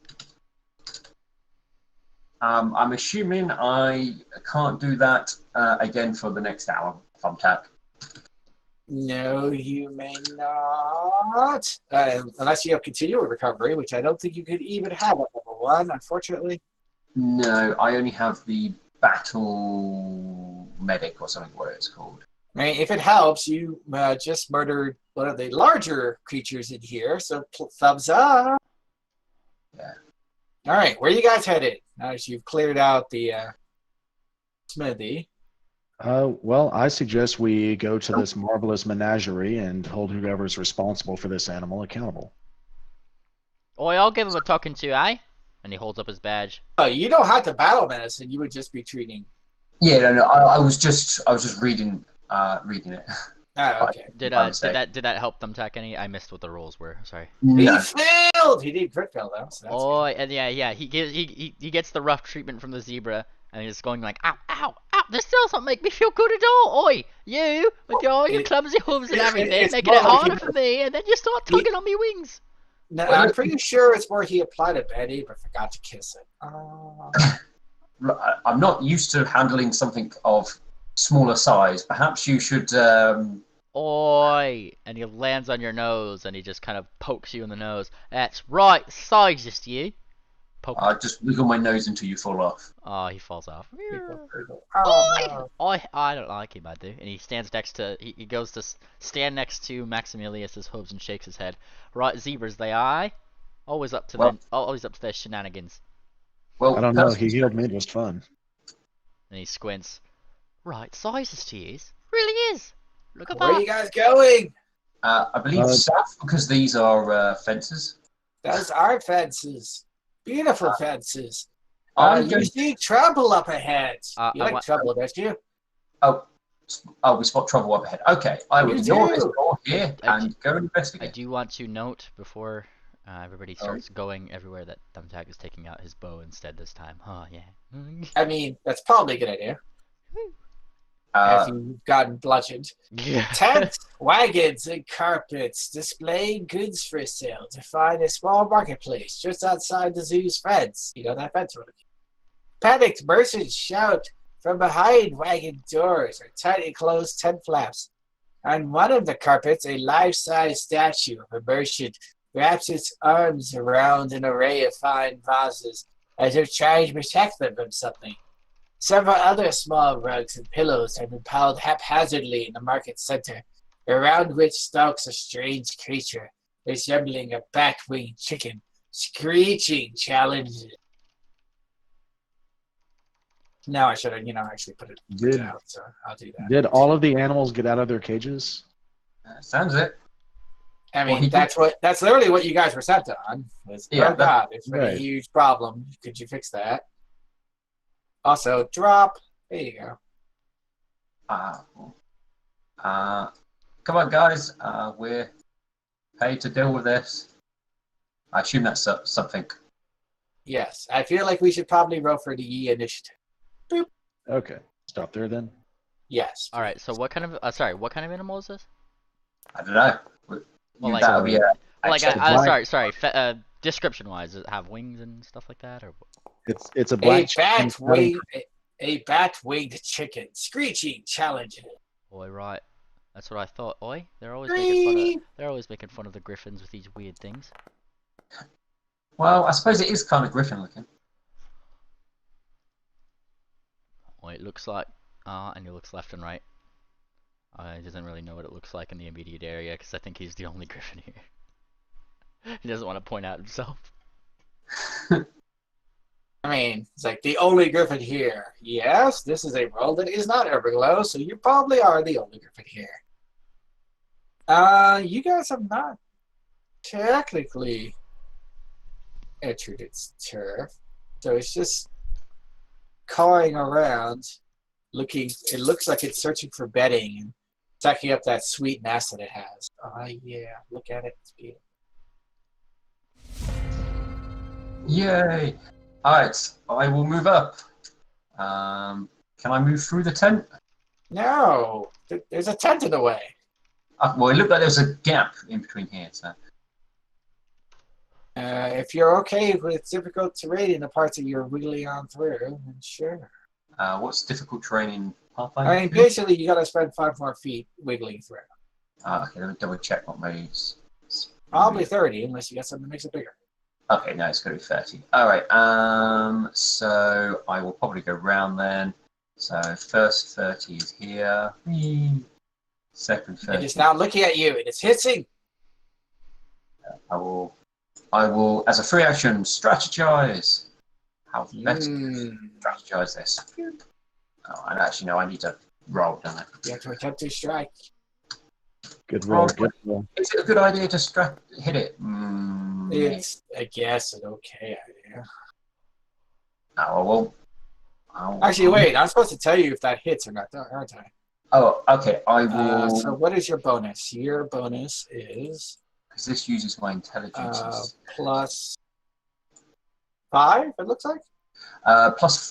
I'm assuming I can't do that again for the next hour, Thumbtack. No, you may not. Unless you have continual recovery, which I don't think you could even have at level 1, unfortunately. No, I only have the battle medic or something, what it's called. I mean, if it helps, you just murdered one of the larger creatures in here, so thumbs up. Yeah. All right, where are you guys headed? Now that you've cleared out the smithy. Well, I suggest we go to this marvelous menagerie and hold whoever's responsible for this animal accountable. Oi, I'll give him a talking to, eh? And he holds up his badge. Oh, you don't have to battle medicine. You would just be treating. Yeah, no. I was just reading it. Oh, okay. Did that help Thumbtack any? I missed what the rolls were. Sorry. No. He failed. He did crit fail though. So that's Oh, and yeah. He gets the rough treatment from the zebra, and he's going like, ow, ow, ow. This doesn't make me feel good at all. Oi, you with your clumsy hooves and everything, it's making it more like harder for me, and then you start tugging on me wings. No, I'm pretty sure it's where he applied a Betty but forgot to kiss it. Oh. I'm not used to handling something of smaller size. Perhaps you should. Oi! And he lands on your nose, and he just kind of pokes you in the nose. That's right, sizes you. Poke. Just wiggle my nose until you fall off. Oh, he falls off. Oh, no. I don't like him, I do. And he stands next to. He goes to stand next to Maximilius's hooves and shakes his head. Right, zebras they are. Always up to always up to their shenanigans. Well, I don't know. He healed me just fun. And he squints. Right, sizes to you. Really is. Look at Where that. are you guys going? I believe south because these are fences. Those are fences. Beautiful fences. I'm You going. see trouble up ahead. You I like want- trouble, don't you? Oh, we spot trouble up ahead. Okay, I will You ignore do. this door here I and go and I investigate. do want to note before everybody starts going everywhere that Thumbtack is taking out his bow instead this time. Oh, yeah. I mean, that's probably a good idea. As you've gotten bludgeoned. Yeah. Tents, wagons, and carpets displaying goods for sale to find a small marketplace just outside the zoo's fence. You know that fence road. Panicked merchants shout from behind wagon doors or tightly closed tent flaps. On one of the carpets, a life-size statue of a merchant wraps its arms around an array of fine vases as if trying to protect them from something. Several other small rugs and pillows have been piled haphazardly in the market center, around which stalks a strange creature resembling a bat-winged chicken, screeching challenges. Now I should have, actually put it out, so I'll do that. Did all of the animals get out of their cages? Sounds it. I mean, Well, that's literally what you guys were sent on. Was, Yeah, oh God, there's been a right. huge problem. Could you fix that? Also, drop. There you go. Come on, guys. We're paid to deal with this. I assume that's something. Yes, I feel like we should probably roll for the initiative. Okay. Stop there then. Yes. All right. So what kind of what kind of animal is this? I don't know. Well, like, That'll be a. Like, black- sorry. Description wise, does it have wings and stuff like that, or? It's a black A bat-winged chicken, screeching challenges. Oi, right. That's what I thought. Oi, they're always making fun of the griffins with these weird things. Well, I suppose it is kind of griffin looking. Well, it looks like, and he looks left and right. He doesn't really know what it looks like in the immediate area because I think he's the only griffin here. He doesn't want to point out himself. I mean, it's like the only griffin here. Yes, this is a world that is not Everglow, so you probably are the only griffin here. You guys have not technically entered its turf, so it's just cawing around, looking. It looks like it's searching for bedding and sucking up that sweet mess that it has. Oh yeah, look at it. It's beautiful. Yay! Alright, I will move up. Can I move through the tent? No, there's a tent in the way. Well, it looked like there was a gap in between here, so. If you're okay with difficult terrain in the parts that you're wiggling on through, then sure. What's difficult terrain in Pathfinder? I mean, basically, you gotta spend 5 more feet wiggling through. Okay, let me double check what my. Probably 30, unless you got something that makes it bigger. Okay, no, it's going to be 30. Alright, so I will probably go round then. So first 30 is here. Second 30. It is now looking at you, and it's hissing. I will, as a free action, strategize. How best strategize this? Oh, and actually, no, I need to roll, don't I? You have to attempt to strike. Good roll. Good roll. Is it a good idea to hit it? It's, I guess, an okay idea. Oh, well. Actually, wait, I'm supposed to tell you if that hits or not, aren't I? Oh, okay, I will. So what is your bonus? Your bonus is... Because this uses my intelligence. Plus 5, it looks like?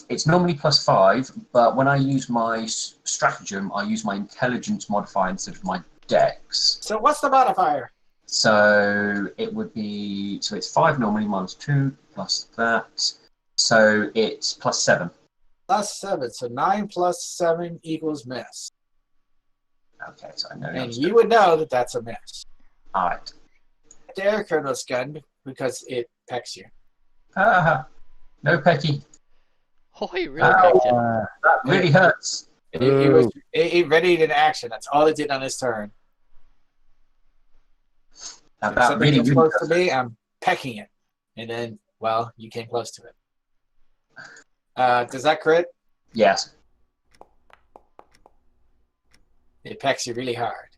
It's normally plus 5, but when I use my stratagem, I use my intelligence modifier instead of my dex. So what's the modifier? So it would be, so it's 5 normally, minus 2, plus that. So it's plus 7. Plus 7, so 9 plus 7 equals miss. Okay, so I know. And you would know that that's a miss. Alright. Dare Colonel's gun because it pecks you. No pecky. Oh, he really pecked you. That really hurts. It readied an action. That's all it did on his turn. Now, If that something really, comes really close to me, I'm pecking it. And then, well, you came close to it. Does that crit? Yes. It pecks you really hard.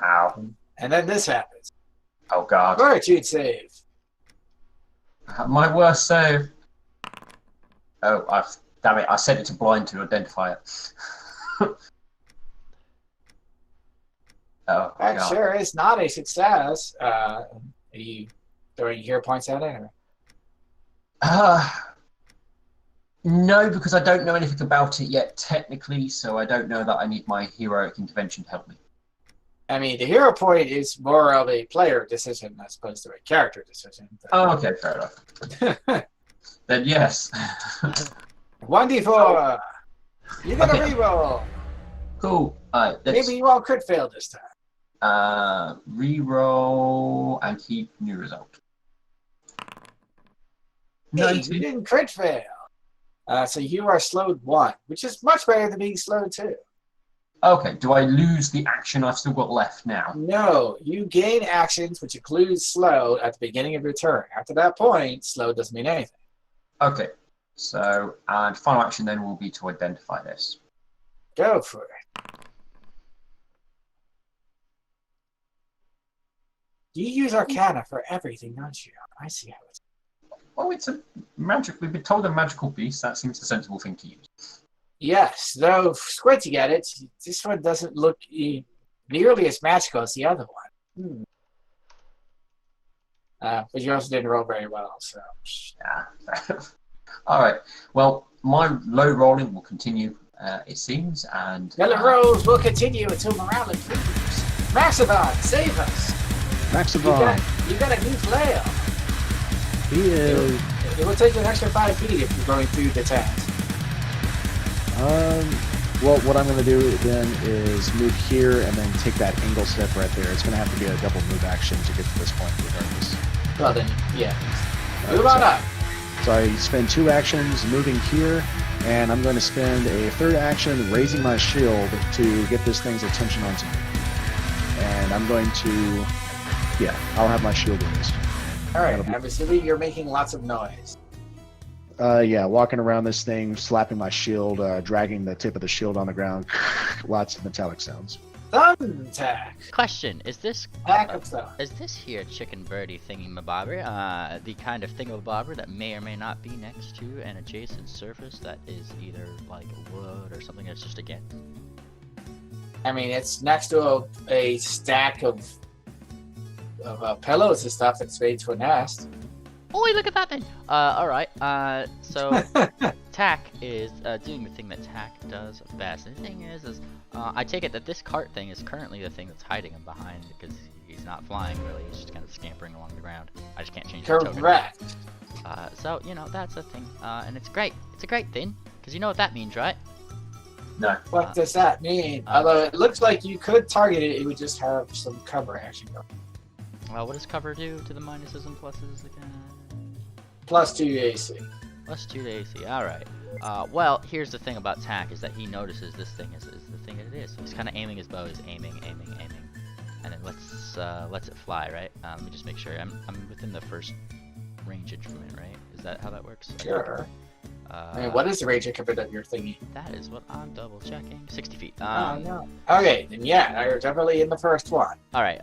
Ow. And then this happens. Oh, God. Fortitude save. My worst save. Oh, damn it. I set it to blind to identify it. Oh, That God. sure is not a success. Are you throwing hero points at it? Or? No, because I don't know anything about it yet, technically, so I don't know that I need my heroic intervention to help me. I mean, the hero point is more of a player decision as opposed to a character decision. Oh, okay, fair enough. Then yes. 1d4. You get a Okay. reroll. Cool. Alright, Maybe you won't crit fail this time. Reroll and keep new result. Hey, you didn't crit fail. So you are slowed 1, which is much better than being slowed 2. Okay, do I lose the action I've still got left now? No, you gain actions, which includes slow, at the beginning of your turn. After that point, slow doesn't mean anything. Okay, so, and final action then will be to identify this. Go for it. You use Arcana for everything, don't you? I see how it's... Well, it's a magic. We've been told a magical beast. That seems the sensible thing to use. Yes, though squinting at it, this one doesn't look nearly as magical as the other one. But you also didn't roll very well, so... Yeah. All right. Well, my low rolling will continue, it seems, and... Yellow rolls will continue until morale improves. Maximon, save us! Maximon. You got a new flail. He is. It will take you an extra 5 feet if you're going through the tent. Well, what I'm going to do then is move here and then take that angle step right there. It's going to have to be a double move action to get to this point regardless. Well then, yeah. Move on up. So I spend 2 actions moving here, and I'm going to spend a 3rd action raising my shield to get this thing's attention onto me. And I'm going to, yeah, I'll have my shield raised. Alright, I'm assuming you're making lots of noise. Yeah, walking around this thing, slapping my shield, dragging the tip of the shield on the ground. Lots of metallic sounds. Thumbtack! Question: Is this is this here chicken birdie thingy-mabobber the kind of thingamabobber that may or may not be next to an adjacent surface that is either like wood or something that's just again? I mean, it's next to a stack of pillows and stuff that's made to a nest. Oh, look at that then! Alright, so Tack is doing the thing that Tack does best. And the thing is I take it that this cart thing is currently the thing that's hiding him behind because he's not flying really, he's just kind of scampering along the ground. I just can't change the token. Correct. So, you know, that's a thing. And it's great. It's a great thing, because you know what that means, right? No. What does that mean? Although it looks like you could target it, it would just have some cover action going. Well, what does cover do to the minuses and pluses again? Plus 2 AC. Plus 2 to AC, alright. Well, here's the thing about Tack, is that he notices this thing is the thing that it is. He's kind of aiming his bow, he's aiming, and then lets it fly, right? Let me just make sure. I'm within the first range increment, right? Is that how that works? Sure. I mean, what is the range increment of your thingy? That is what I'm double checking. 60 feet. Oh, no. Okay, then yeah, you're definitely in the first one. Alright,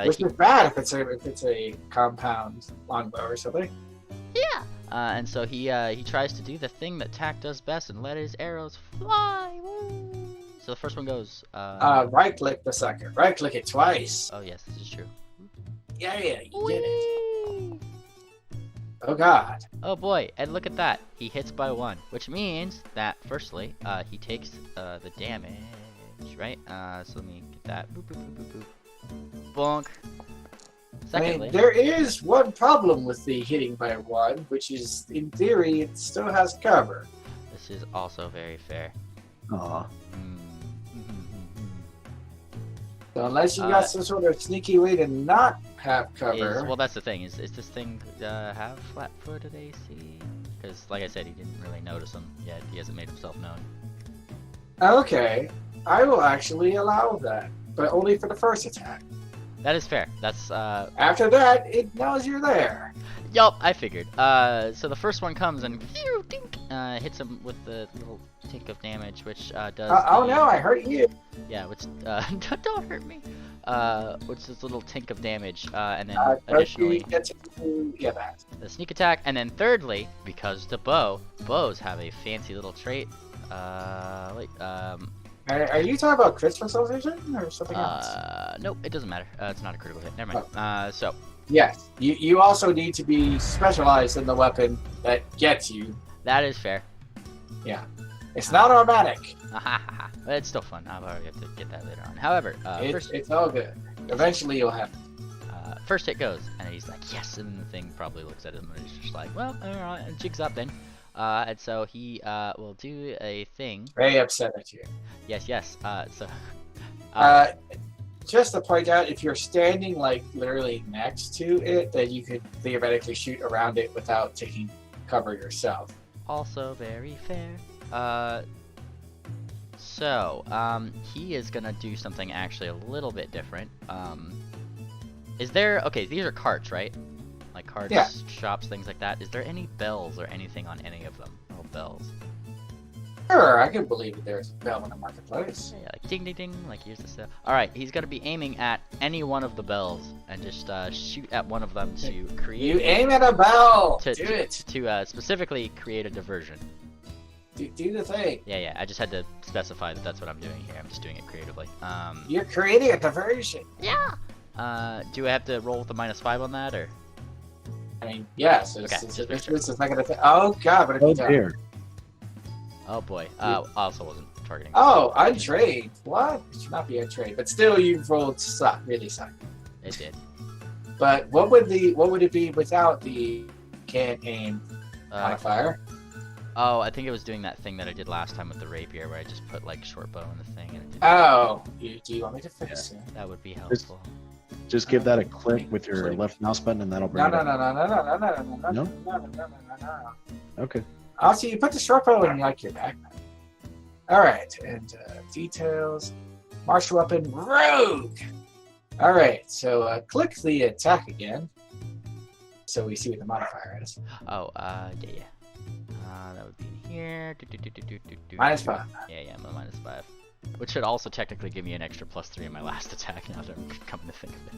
which is bad if it's a compound longbow or something. Yeah. And so he tries to do the thing that Tack does best and let his arrows fly. Woo! So the first one goes. Right click the sucker. Right click it twice. Oh yes, this is true. Yeah, you did it. Oh god. Oh boy, and look at that. He hits by 1, which means that firstly, he takes the damage, right? So let me get that. Boop, boop, boop, boop, boop. Bonk. Secondly, I mean, there is one problem with the hitting by 1, which is, in theory, it still has cover. This is also very fair. Aw. So unless you got some sort of sneaky way to not have cover... Well, that's the thing. Is this thing have flat-footed AC? Because, like I said, he didn't really notice him yet. He hasn't made himself known. Okay. I will actually allow that, but only for the first attack. That is fair. That's After that, it knows you're there. Yup, I figured. So the first one comes and hits him with the little tink of damage, which does. Oh no, I hurt you. Yeah, which don't hurt me. Which is a little tink of damage, and then Additionally, additionally the sneak attack, and then thirdly, because the bows have a fancy little trait. Are you talking about critical vision or something else? Nope, it doesn't matter. It's not a critical hit. Never mind. So. Yes, you also need to be specialized in the weapon that gets you. That is fair. Yeah. It's not automatic. But it's still fun. I'll probably have to get that later on. However, it's all good. Eventually you'll have it. First hit goes, and he's like, yes, and the thing probably looks at him and he's just like, well, alright, and jigs up then. And so he will do a thing. Very upset at you. Yes. Just to point out, if you're standing like literally next to it, then you could theoretically shoot around it without taking cover yourself. Also very fair. He is gonna do something actually a little bit different. Is there, okay, these are carts, right? Like carts, yeah. Shops, things like that. Is there any bells or anything on any of them? Oh, bells. Sure, I can believe that there's a bell in the marketplace. Yeah, like ding ding ding, like here's the stuff. Alright, he's gonna be aiming at any one of the bells and just shoot at one of them to create... You aim at a bell! Do it! To specifically create a diversion. Do the thing. Yeah, I just had to specify that that's what I'm doing here. I'm just doing it creatively. You're creating a diversion. Yeah! Do I have to roll with a -5 on that, or...? I mean, yes. Okay, it's not gonna... Oh god, what have you done? Dear. Oh boy. I also wasn't targeting. Oh, untrained. What? It should not be untrained. But still, you rolled really suck. It did. But what would it be without the can't aim modifier? Oh, I think it was doing that thing that I did last time with the rapier, where I just put like short bow in the thing and it did. Oh, do you want me to fix it? That would be helpful. Just give that a click with your left mouse button, and that'll bring No, it no, up. no, no, no, no, no, no, no, No? no, no, no, no, no. Okay. Also, you put the short bow in like your backpack. All right, and details, martial weapon, rogue. All right, so click the attack again, so we see what the modifier is. Oh, yeah. That would be in here. -5. Yeah, I'm a -5. Which should also technically give me an extra +3 in my last attack, now that I'm coming to think of it.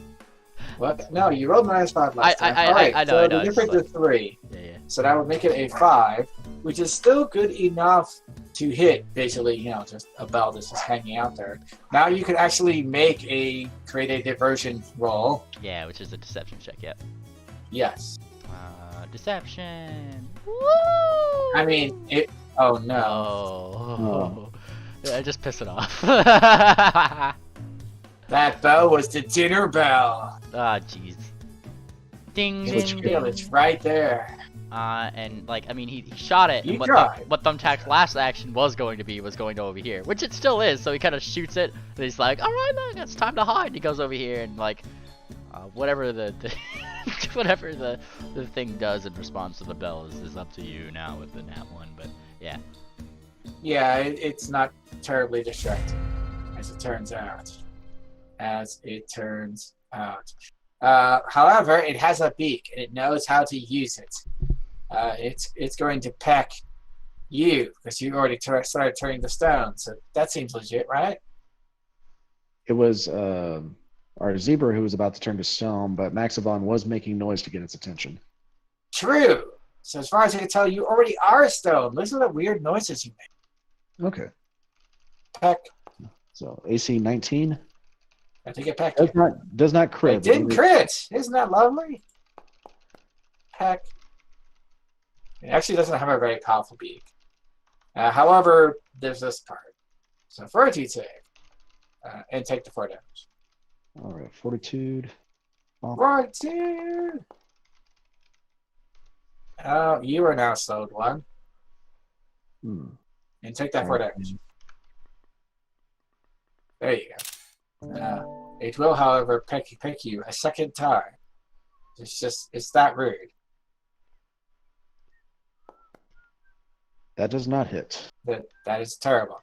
What? No, you rolled -5 last time. All right, I know, so I know, the it's difference like- is 3. Yeah. So that would make it a 5, which is still good enough to hit, basically, just a bell that's just hanging out there. Now you can actually create a diversion roll. Yeah, which is a deception check, yep. Yes. Deception! Woo! I mean, oh no. Oh. Yeah, just piss it off. That bell was the dinner bell. Ah, jeez. Ding, You ding, feel ding. it's right there. And like, I mean, he shot it, You and tried. what Thumbtack's last action was going to over here, which it still is. So he kind of shoots it, and he's like, "All right, look, it's time to hide." And he goes over here, and like, whatever the whatever the thing does in response to the bell is up to you now with the nat 1. But yeah, Yeah, it's not terribly distracting, as it turns out. However, it has a beak, and it knows how to use it. It's going to peck you, because you already started turning the stone, so that seems legit, right? It was our zebra who was about to turn to stone, but Maxavon was making noise to get its attention. True. So as far as I can tell, you already are a stone. Listen to the weird noises you make. Okay. Peck. So AC 19 I think it pecked does you. not crit. It didn't crit. Isn't that lovely? Peck. It actually doesn't have a very powerful beak. However, there's this part. So fortitude save. And take the 4 damage. All right, fortitude. Fortitude! Oh, you are now slowed 1. And take that 4 damage. There you go. It will, however, peck you a second time. It's that rude. That does not hit. That is terrible.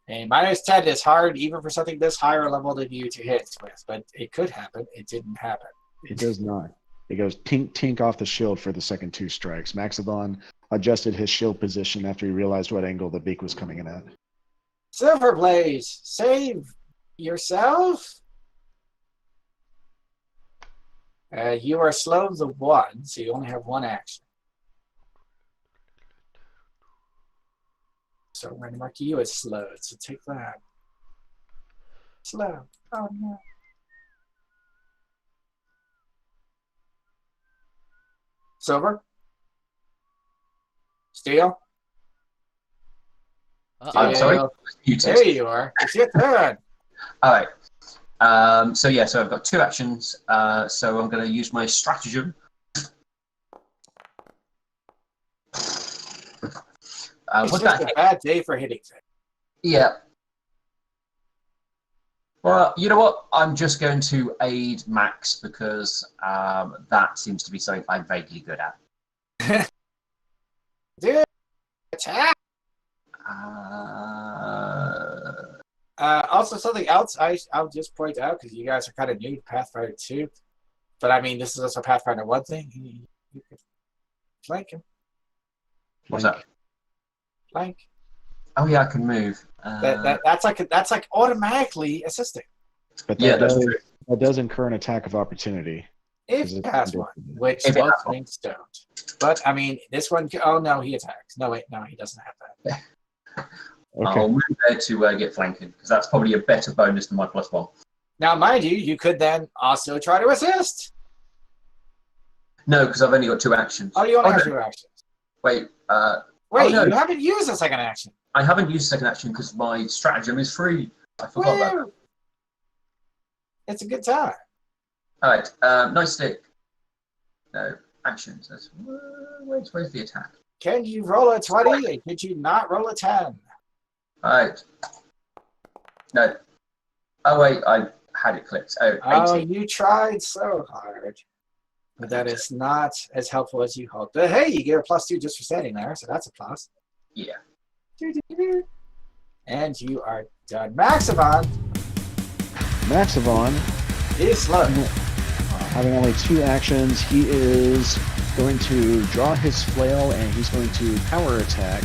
A -10 is hard even for something this higher level than you to hit with, but it could happen. It didn't happen. It does not. It goes tink tink off the shield for the second 2 strikes. Maxavon adjusted his shield position after he realized what angle the beak was coming in at. Silverblaze, save yourself. You are slowed to 1, so you only have 1 action. So I'm going to mark you as slowed, so take that. Slow. Oh no. Silver? Steel? I'm sorry. Muted. There you are. It's your turn. All right. So I've got 2 actions. So I'm going to use my stratagem. It's Would just that a bad day for hitting things. Yeah. Well, you know what? I'm just going to aid Max because that seems to be something I'm vaguely good at. Dude, attack! Also, something else I'll just point out, because you guys are kind of new to Pathfinder 2, but I mean, this is also Pathfinder 1 thing. You can flank him. What's that? Flank. Oh yeah, I can move. That's like automatically assisting. But Yeah, that's true. That does incur an attack of opportunity. If it has one, which If it most has one. things don't. But I mean, this one. Oh no, he attacks. No wait, no, he doesn't have that. Okay. I'll move there to get flanking because that's probably a better bonus than my +1. Now, mind you, you could then also try to assist. No, because I've only got 2 actions. Oh, you only have no. 2 actions. Wait. Wait, no. you haven't used a second action. I haven't used second action because my stratagem is free. I forgot that. Woo! It's a good time. All right. Nice stick. No actions. Where's the attack? can you roll a 20 and could you not roll a 10? Alright. No. Oh wait, I had it clicked. Oh, 18. You tried so hard. But that is not as helpful as you hoped. But hey, you get a +2 just for standing there, so that's a plus. Yeah. And you are done. Maximon is slow. Having only 2 actions, he is going to draw his flail and he's going to power attack.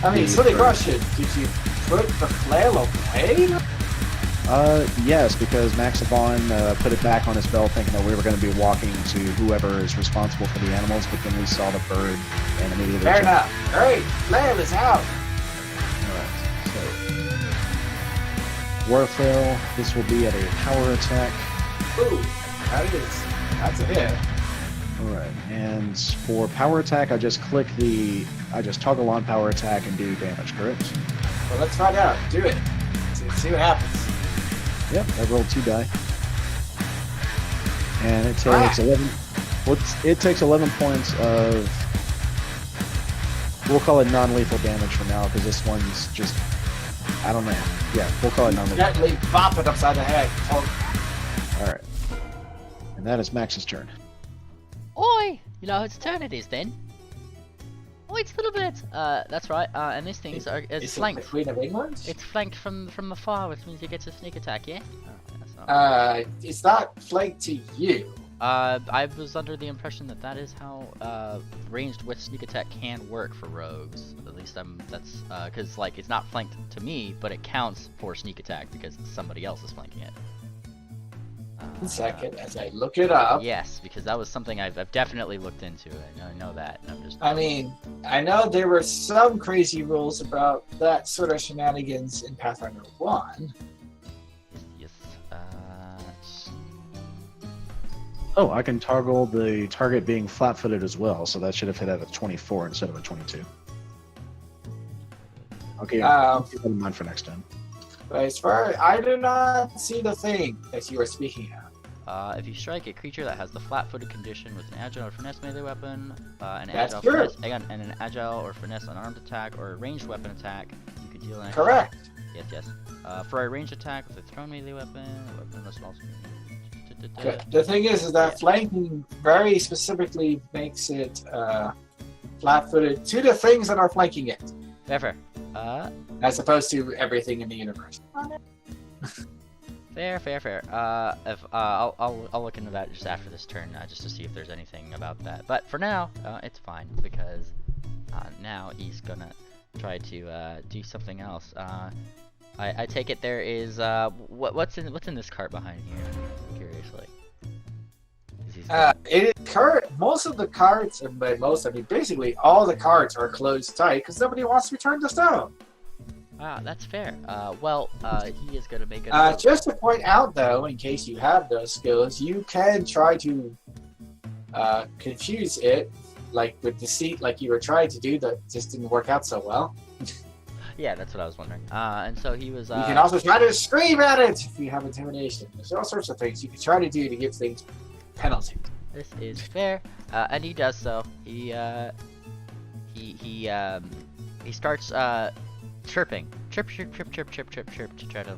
I mean, silly question. Did you put the flail away? Yes, because Maxavon put it back on his belt thinking that we were going to be walking to whoever is responsible for the animals, but then we saw the bird and immediately... Fair enough. Alright, flail is out. Alright, so... War Flail, this will be at a power attack. Ooh, that's a hit. Alright, and for power attack, I just toggle on power attack and do damage, correct? Well, let's find out. Do it. See what happens. Yep, I rolled 2 die. And it takes 11. It takes 11 points of. We'll call it non-lethal damage for now, because this one's just. I don't know. Yeah, we'll call it non-lethal. Gently bop it upside the head. Alright. And that is Max's turn. Oi! You know whose turn it is then? Oh, it's a little bit. That's right. And this thing is flanked. The Queen of England? It's flanked from the far, which means it gets a sneak attack. Yeah. Oh, that's not... It's not flanked to you. I was under the impression that is how ranged with sneak attack can work for rogues. At least that's because like it's not flanked to me, but it counts for sneak attack because somebody else is flanking it. 1 second as I look it up. Yes, because that was something I've definitely looked into. I know that. I mean, I know there were some crazy rules about that sort of shenanigans in Pathfinder 1. Yes. Oh, I can toggle the target being flat-footed as well, so that should have hit at a 24 instead of a 22. Okay, keep that in mind for next time. But as far as I do not see the thing that you are speaking of. If you strike a creature that has the flat-footed condition with an agile or finesse melee weapon, an That's agile true. finesse, and an agile or finesse unarmed attack, or a ranged weapon attack, you could deal an extra. Correct. Yes. For a ranged attack with a thrown melee weapon, must also. The thing is that flanking very specifically makes it flat-footed to the things that are flanking it. Fair. As opposed to everything in the universe. Fair. If I'll look into that just after this turn, just to see if there's anything about that. But for now, it's fine because now he's gonna try to do something else. I take it there is what's in this cart behind here? Curiously. It is most of the carts, and by most I mean basically all the carts are closed tight because nobody wants to return the stone. Ah, that's fair. He is gonna make it. Just to point out, though, in case you have those skills, you can try to confuse it, like with deceit, like you were trying to do, that just didn't work out so well. Yeah, that's what I was wondering. And so he was. You can also try to scream at it if you have intimidation. There's all sorts of things you can try to do to give things penalty. This is fair, and he does so. He starts chirping, chirp, to try to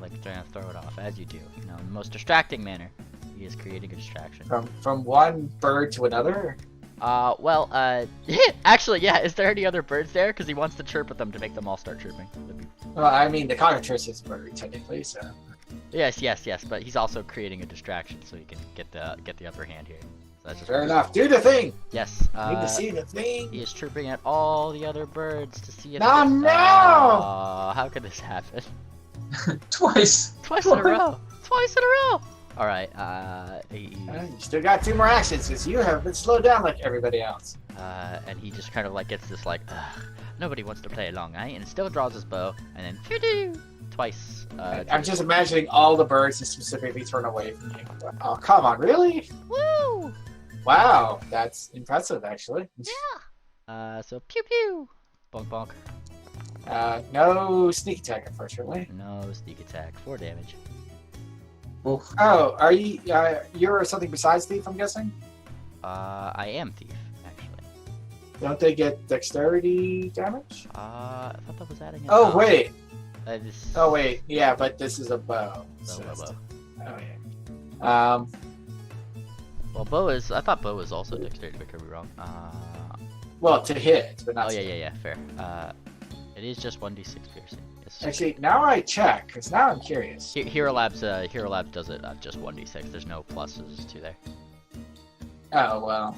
throw it off, as you do. You know, in the most distracting manner. He is creating a distraction. From one bird to another. Actually, yeah. Is there any other birds there? Because he wants to chirp at them to make them all start chirping. Well, I mean, the cockatrice is a bird technically, so. Yes. But he's also creating a distraction so he can get the upper hand here. So that's just fair enough. Do the thing. Yes. Need to see the thing. He is chirping at all the other birds to see if. No! How could this happen? Twice in a row. Twice in a row. All right. You still got 2 more actions because you have been slowed down like everybody else. And he just kind of like gets this like, nobody wants to play along, eh? And still draws his bow, and then phew-doo, twice. I'm just imagining all the birds to specifically turn away from you. Oh, come on, really? Woo! Wow, that's impressive, actually. Yeah. So pew pew, bonk bonk. No sneak attack, unfortunately. No sneak attack, 4 damage. Oof. Oh, are you? You're something besides thief, I'm guessing. I am thief, actually. Don't they get dexterity damage? I thought that was adding it. Oh, wait. This... Oh, wait. Yeah, but this is a bow. Bow, bow, bow. Oh, yeah. Well, bow is... I thought bow was also dexterity, but I could be wrong. Well, to hit, but not Oh, to yeah, fair. It is just 1d6 piercing. Yes. Actually, now I check, because now I'm curious. Hero Labs does it just 1d6. There's no pluses to there. Oh, well.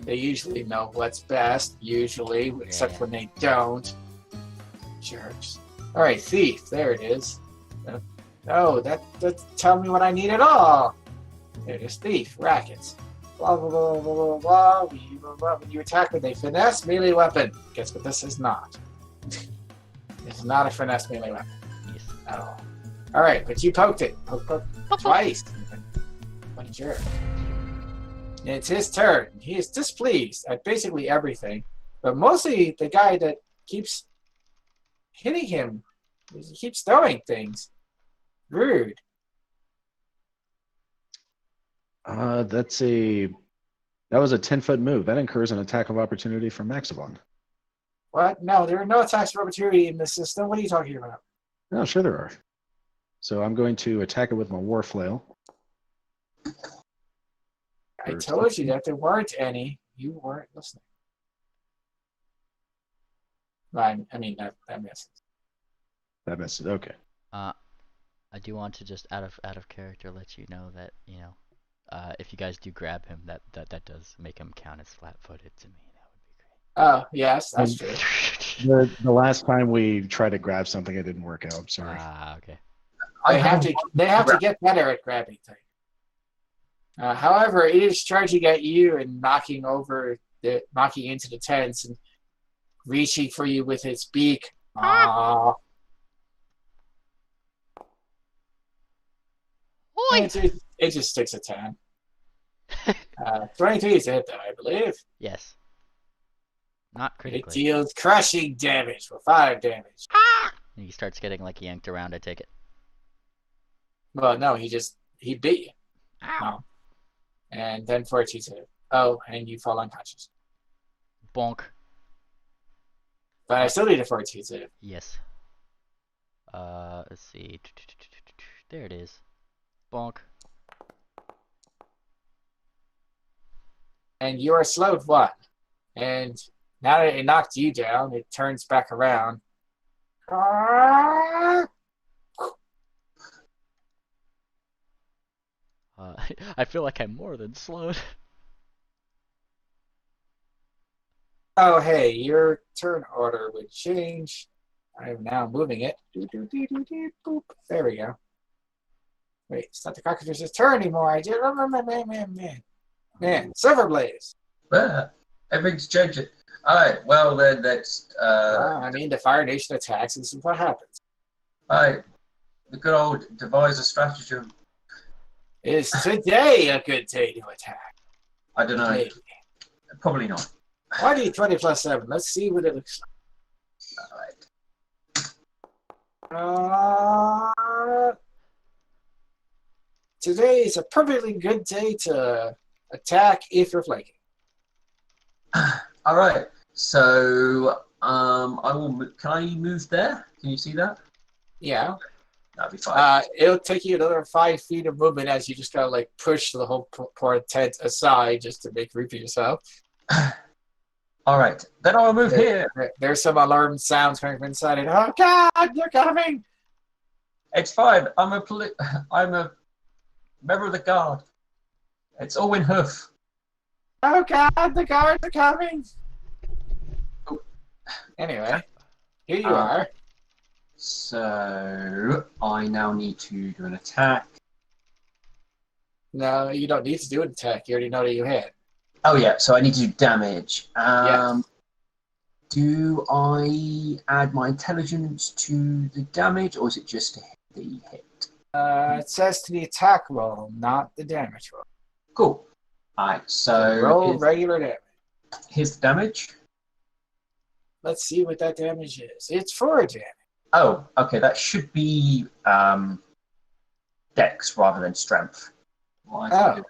They usually know what's best, usually, except when they don't. Jerks. Alright, thief. There it is. Oh, that tell me what I need at all. There it is, thief. Rackets. Blah, blah, blah, blah, blah, blah. When you attack with a finesse melee weapon. Guess what this is not. It's not a finesse melee weapon. Yes. At all. Alright, but you poked it. Poke. Twice. What a jerk. It's his turn. He is displeased at basically everything, but mostly the guy that keeps hitting him. He keeps throwing things. Rude. That was a 10-foot move. That incurs an attack of opportunity from Maximon. What? No, there are no attacks of opportunity in this system. What are you talking about? No, sure there are. So I'm going to attack it with my war flail. I told you that there weren't any. You weren't listening. I mean, that misses. That misses. Okay. I do want to just out of character let you know that if you guys do grab him, that does make him count as flat-footed to me. That would be great. Oh yes, that's true. The last time we tried to grab something, it didn't work out. Sorry. Okay. They have to get better at grabbing things. However, it is charging at you and knocking into the tents and reaching for you with its beak. Aww. It just sticks a 10. 23 is a hit, though, I believe. Yes. Not critically. It deals crushing damage for 5 damage. And he starts getting like yanked around. I take it. Well, no, he beat you. Ow. No. And then fortitude. Oh, and you fall unconscious. Bonk. But I still need a fortitude. Yes. Let's see. There it is. Bonk. And you are slowed 1. And now that it knocked you down, it turns back around. I feel like I'm more than slowed. Oh, hey, your turn order would change. I am now moving it. Boop. There we go. Wait, it's not the cockroach's turn anymore. I did. Man, Silver Blaze. Everything's changing. All right, well, then that's... I mean, the Fire Nation attacks, and this is what happens. All right, the good old devise a stratagem. Is today a good day to attack? I don't know. Maybe. Probably not. 20 plus 7. Let's see what it looks All right. like. Today is a perfectly good day to attack if you're flanking. All right. So I will. Can I move there? Can you see that? Yeah. That'd be fine. It'll take you another 5 feet of movement as you just gotta like push the whole part of the tent aside just to make room for yourself. All right. Then I'll move here. There's some alarm sounds coming from inside it. Oh God, they're coming! It's fine. I'm a member of the guard. It's Owen Hoof. Oh God, the guards are coming! Anyway, here you are. So I now need to do an attack. No, you don't need to do an attack. You already know that you hit. Oh yeah, so I need to do damage. Yes. Do I add my intelligence to the damage, or is it just to hit the hit? It says to the attack roll, not the damage roll. Cool. Alright, so roll regular damage. Here's the damage. Let's see what that damage is. It's 4 damage. Oh, okay, that should be Dex rather than Strength. Oh.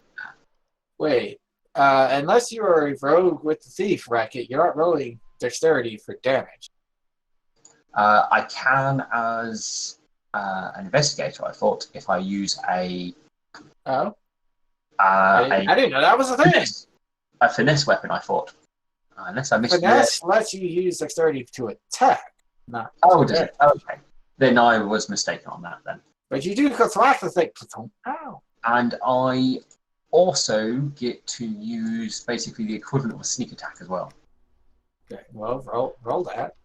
Wait, Unless you are a rogue with the thief racket, you're not rolling dexterity for damage. I can as an investigator. I thought if I use Oh, I didn't know that was a thing. A finesse weapon. I thought unless I missed Finesse lets you use dexterity to attack. Not oh, does it? Okay, then I was mistaken on that then. But you do thwack the thing. Ow. And I also get to use basically the equivalent of a sneak attack as well. Okay, well, roll that.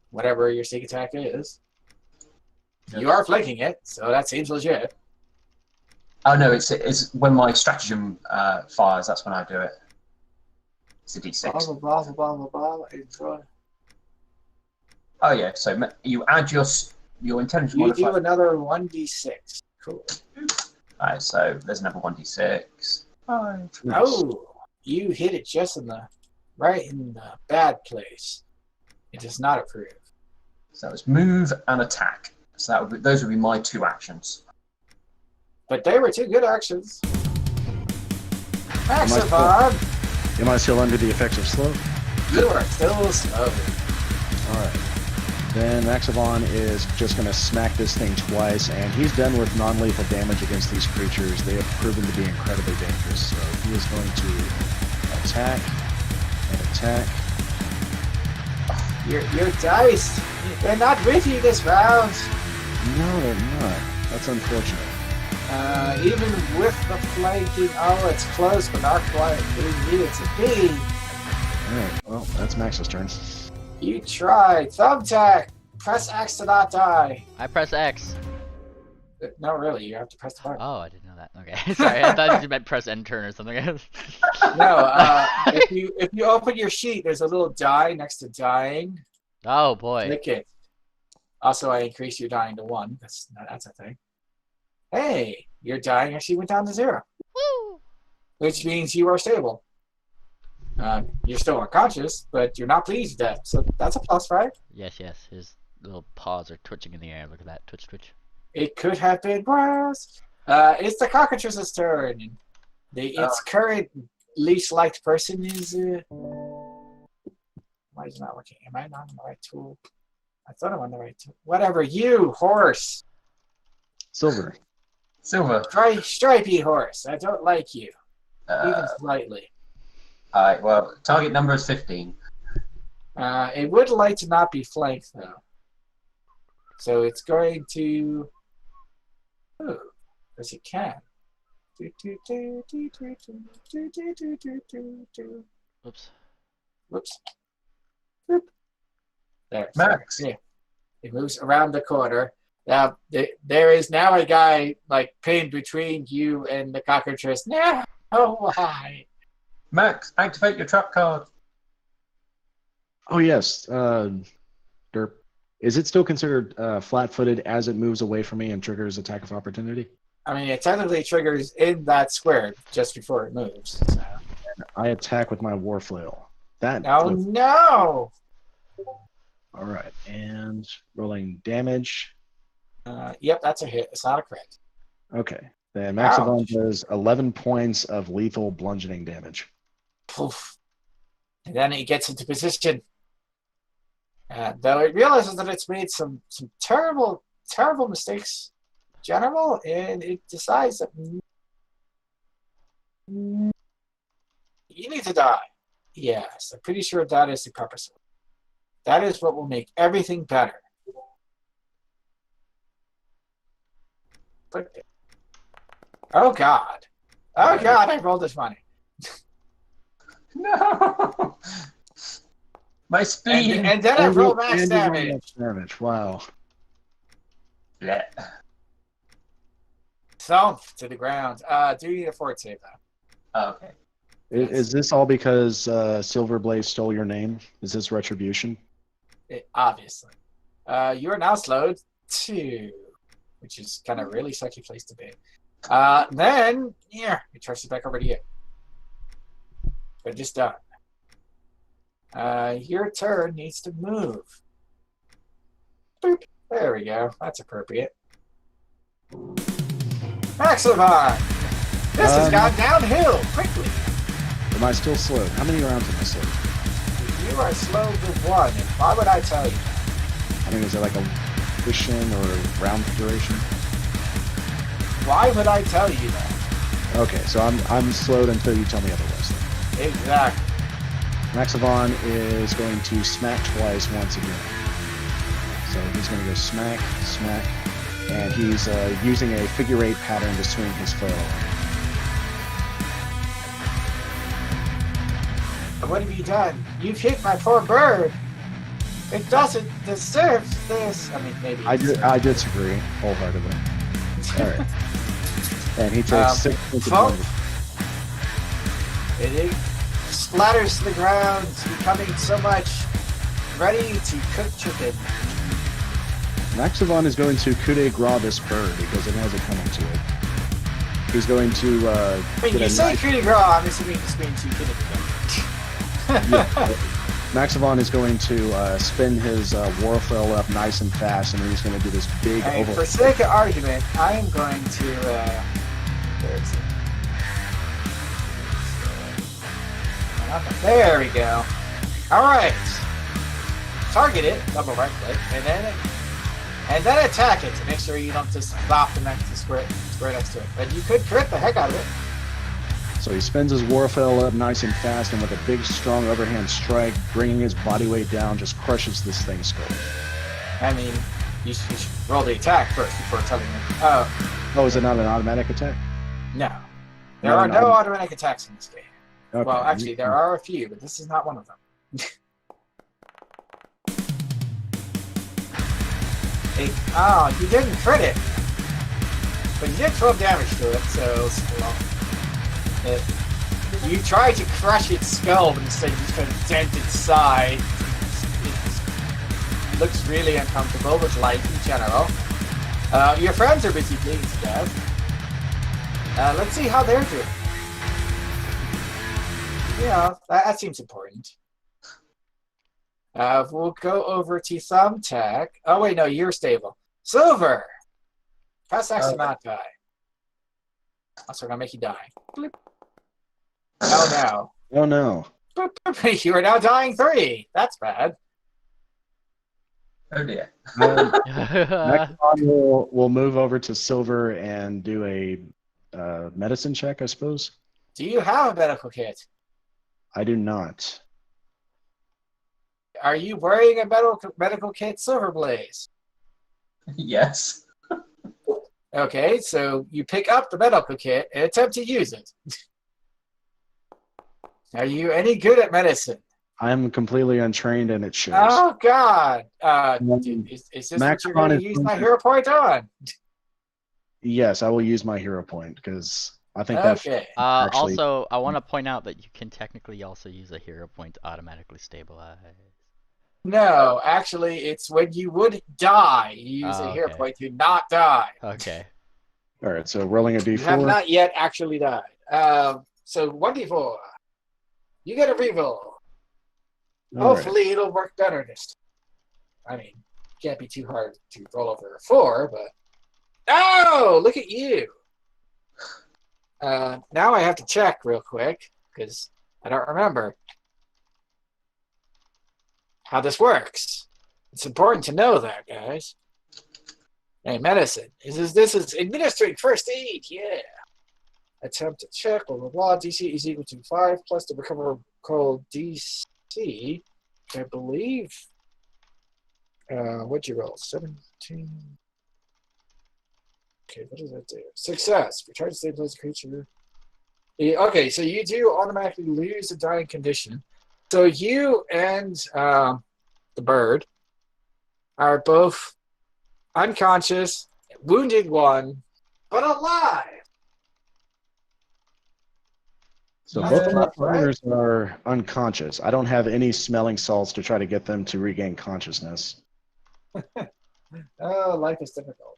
Whatever your sneak attack is. You are flanking it, so that seems legit. Oh no, it's when my stratagem fires. That's when I do it. It's a D6. Blah. Oh yeah, so you add your intelligence You modifier. do another 1d6. Cool. Alright, so there's another 1d6. Oh, you hit it just right in the bad place. It does not approve. So it's move and attack. So those would be my 2 actions. But they were 2 good actions. Maximon, Am I still under the effects of slow? you are still slow. Alright. Then Maxavon is just going to smack this thing twice, and he's done with non-lethal damage against these creatures. They have proven to be incredibly dangerous, so he is going to attack and attack. Your dice, they're not with you this round. No, they're not. That's unfortunate. Even with the flanking, it's close, but not quite who you need it to be. Alright, well, that's Max's turn. You tried. Thumbtack. Press X to not die. I press X. No, really, you have to press the button. Oh, I didn't know that. Okay, sorry. I thought you meant press end turn or something. No, if you open your sheet, there's a little die next to dying. Oh boy. Click it. Also, I increased your dying to 1. That's a thing. Hey, your dying actually went down to 0. Woo! Which means you are stable. You're still unconscious, but you're not pleased with death. So that's a plus, right? Yes. His little paws are twitching in the air. Look at that. Twitch. It could have been worse. It's the cockatrice's turn. Its current least liked person is. Why is it not working? Am I not on the right tool? I thought I'm on the right tool. Whatever, you horse. Silver. Stripey horse. I don't like you. Even slightly. Alright, well, target number is 15. It would like to not be flanked, though. So it's going to... Oh, because it can. Oops. Whoops. Boop. There. Max. Yeah. It moves around the corner. Now, there is now a guy, pinned between you and the cockatrice. No! Why? Max, activate your trap card. Oh, yes. Derp. Is it still considered flat-footed as it moves away from me and triggers attack of opportunity? I mean, it technically triggers in that square just before it moves. So. I attack with my war flail. No! All right, and rolling damage. Yep, that's a hit. It's not a crit. Okay. Then Maximum does 11 points of lethal bludgeoning damage. Poof. And then it gets into position. Though it realizes that it's made some terrible mistakes in general, and it decides that you need to die. Yes, I'm pretty sure that is the purpose of it. That is what will make everything better. Oh God. Oh God, I rolled this money. No! My speed! And then I rolled max damage. Wow. Yeah. Thump to the ground. Do you need a fort save, though? Oh, okay. Is this all because Silverblaze stole your name? Is this retribution? Obviously. You are now slowed 2, which is kind of really sucky place to be. Then, it turns it back over to you. But just done. Your turn needs to move. Boop. There we go. That's appropriate. Maximum! This has gone downhill quickly. Am I still slowed? How many rounds am I slowed? You are slowed with 1. And why would I tell you? I mean, is it like a mission or round duration? Why would I tell you that? Okay, so I'm slowed until you tell me otherwise. Then. Exactly. Maxavon is going to smack twice once again. So he's going to go smack, smack, and he's using a figure 8 pattern to swing his foe. What have you done? You've hit my poor bird. It doesn't deserve this. I mean, maybe. I disagree wholeheartedly. All right. And he takes 6 points of damage. It splatters to the ground, becoming so much ready to cook chicken. Maxavon is going to coup de grace this bird because it has it coming to it. He's going to. When you say coup de grace, I'm assuming this means you couldn't go. Maxavon is going to spin his Warfell up nice and fast, and then he's going to do this big over. For sake of argument, I am going to. Where is it? There we go. All right. Target it, double right click, and then attack it to make sure you don't just flop the next square next to it. But you could crit the heck out of it. So he spins his Warfell up nice and fast, and with a big, strong overhand strike, bringing his body weight down, just crushes this thing's skull. I mean, you should roll the attack first before telling me. Oh, is it not an automatic attack? No. There are no automatic attacks in this game. Okay. Well, actually, there are a few, but this is not one of them. You didn't crit it. But you did 12 damage to it, so... you tried to crush its skull, but instead you just kind of dent its side. It looks really uncomfortable with life in general. Your friends are busy bleeding to death. Let's see how they're doing. Yeah, that seems important. We'll go over to Thumbtack. Oh wait, no, you're stable. Silver! Press X to not die. Also, we're gonna make you die. Bloop. Oh no. Oh no. Boop, boop. You are now dying 3. That's bad. Oh dear. Next one we'll move over to Silver and do a medicine check, I suppose. Do you have a medical kit? I do not. Are you wearing a medical kit, Silverblaze? Yes. Okay, so you pick up the medical kit and attempt to use it. Are you any good at medicine? I'm completely untrained, and it shows. Oh God! Is this what you're going to use my hero point on? Yes, I will use my hero point because I think that. Okay. Actually, also, I want to point out that you can technically also use a hero point to automatically stabilize. No, actually, it's when you would die. You use a hero point to not die. Okay. All right, so rolling a d4. You have not yet actually died. So 1d4. You get a reroll. Hopefully it'll work better this time. I mean, can't be too hard to roll over a 4, but... Oh! Look at you! Now I have to check real quick, because I don't remember how this works. It's important to know that, guys. Hey, medicine. This is administering first aid, yeah. Attempt to check, blah, blah, blah. DC is equal to 5 plus the recoverable DC. I believe. What'd you roll? 17. Okay, what does that do? Success. Retry to stabilize the creature. Yeah, okay, so you do automatically lose a dying condition. So you and the bird are both unconscious, wounded 1, but alive. So both of my partners are unconscious. I don't have any smelling salts to try to get them to regain consciousness. Oh, life is difficult.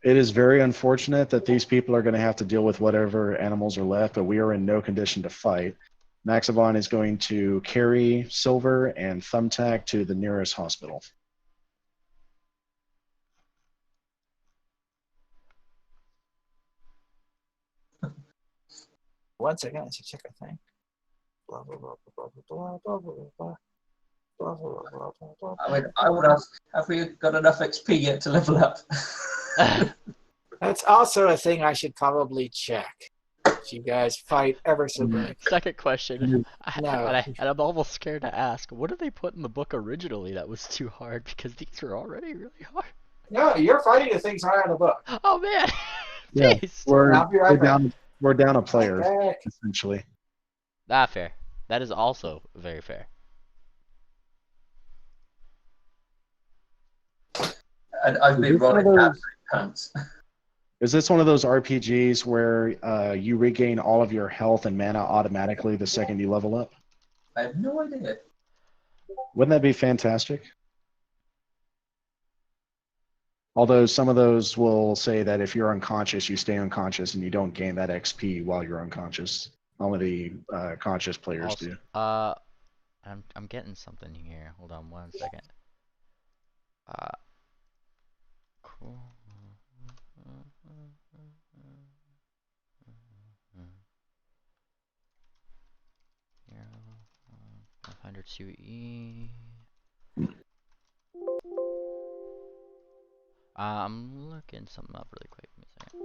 It is very unfortunate that these people are going to have to deal with whatever animals are left, but we are in no condition to fight. Maxavon is going to carry Silver and Thumbtack to the nearest hospital. Once again, I should check a thing. Blah blah blah blah blah blah blah blah blah blah blah blah blah blah. I mean, I would ask, have we got enough XP yet to level up? That's also a thing I should probably check. You guys fight ever so big. Second question. No. And I'm almost scared to ask. What did they put in the book originally that was too hard? Because these were already really hard. No, you're fighting the things high on the book. Oh man. Yeah, Jeez. we're down a player Okay. essentially. Ah, fair. That is also very fair. And I've been Is this one of rolling those- absolute pants. Is this one of those RPGs where you regain all of your health and mana automatically the second you level up? I have no idea. Wouldn't that be fantastic? Although some of those will say that if you're unconscious, you stay unconscious and you don't gain that XP while you're unconscious. Only the conscious players Also, do. I'm getting something here. Hold on one second. Cool. 500 CE. I'm looking something up really quick. Give me a second.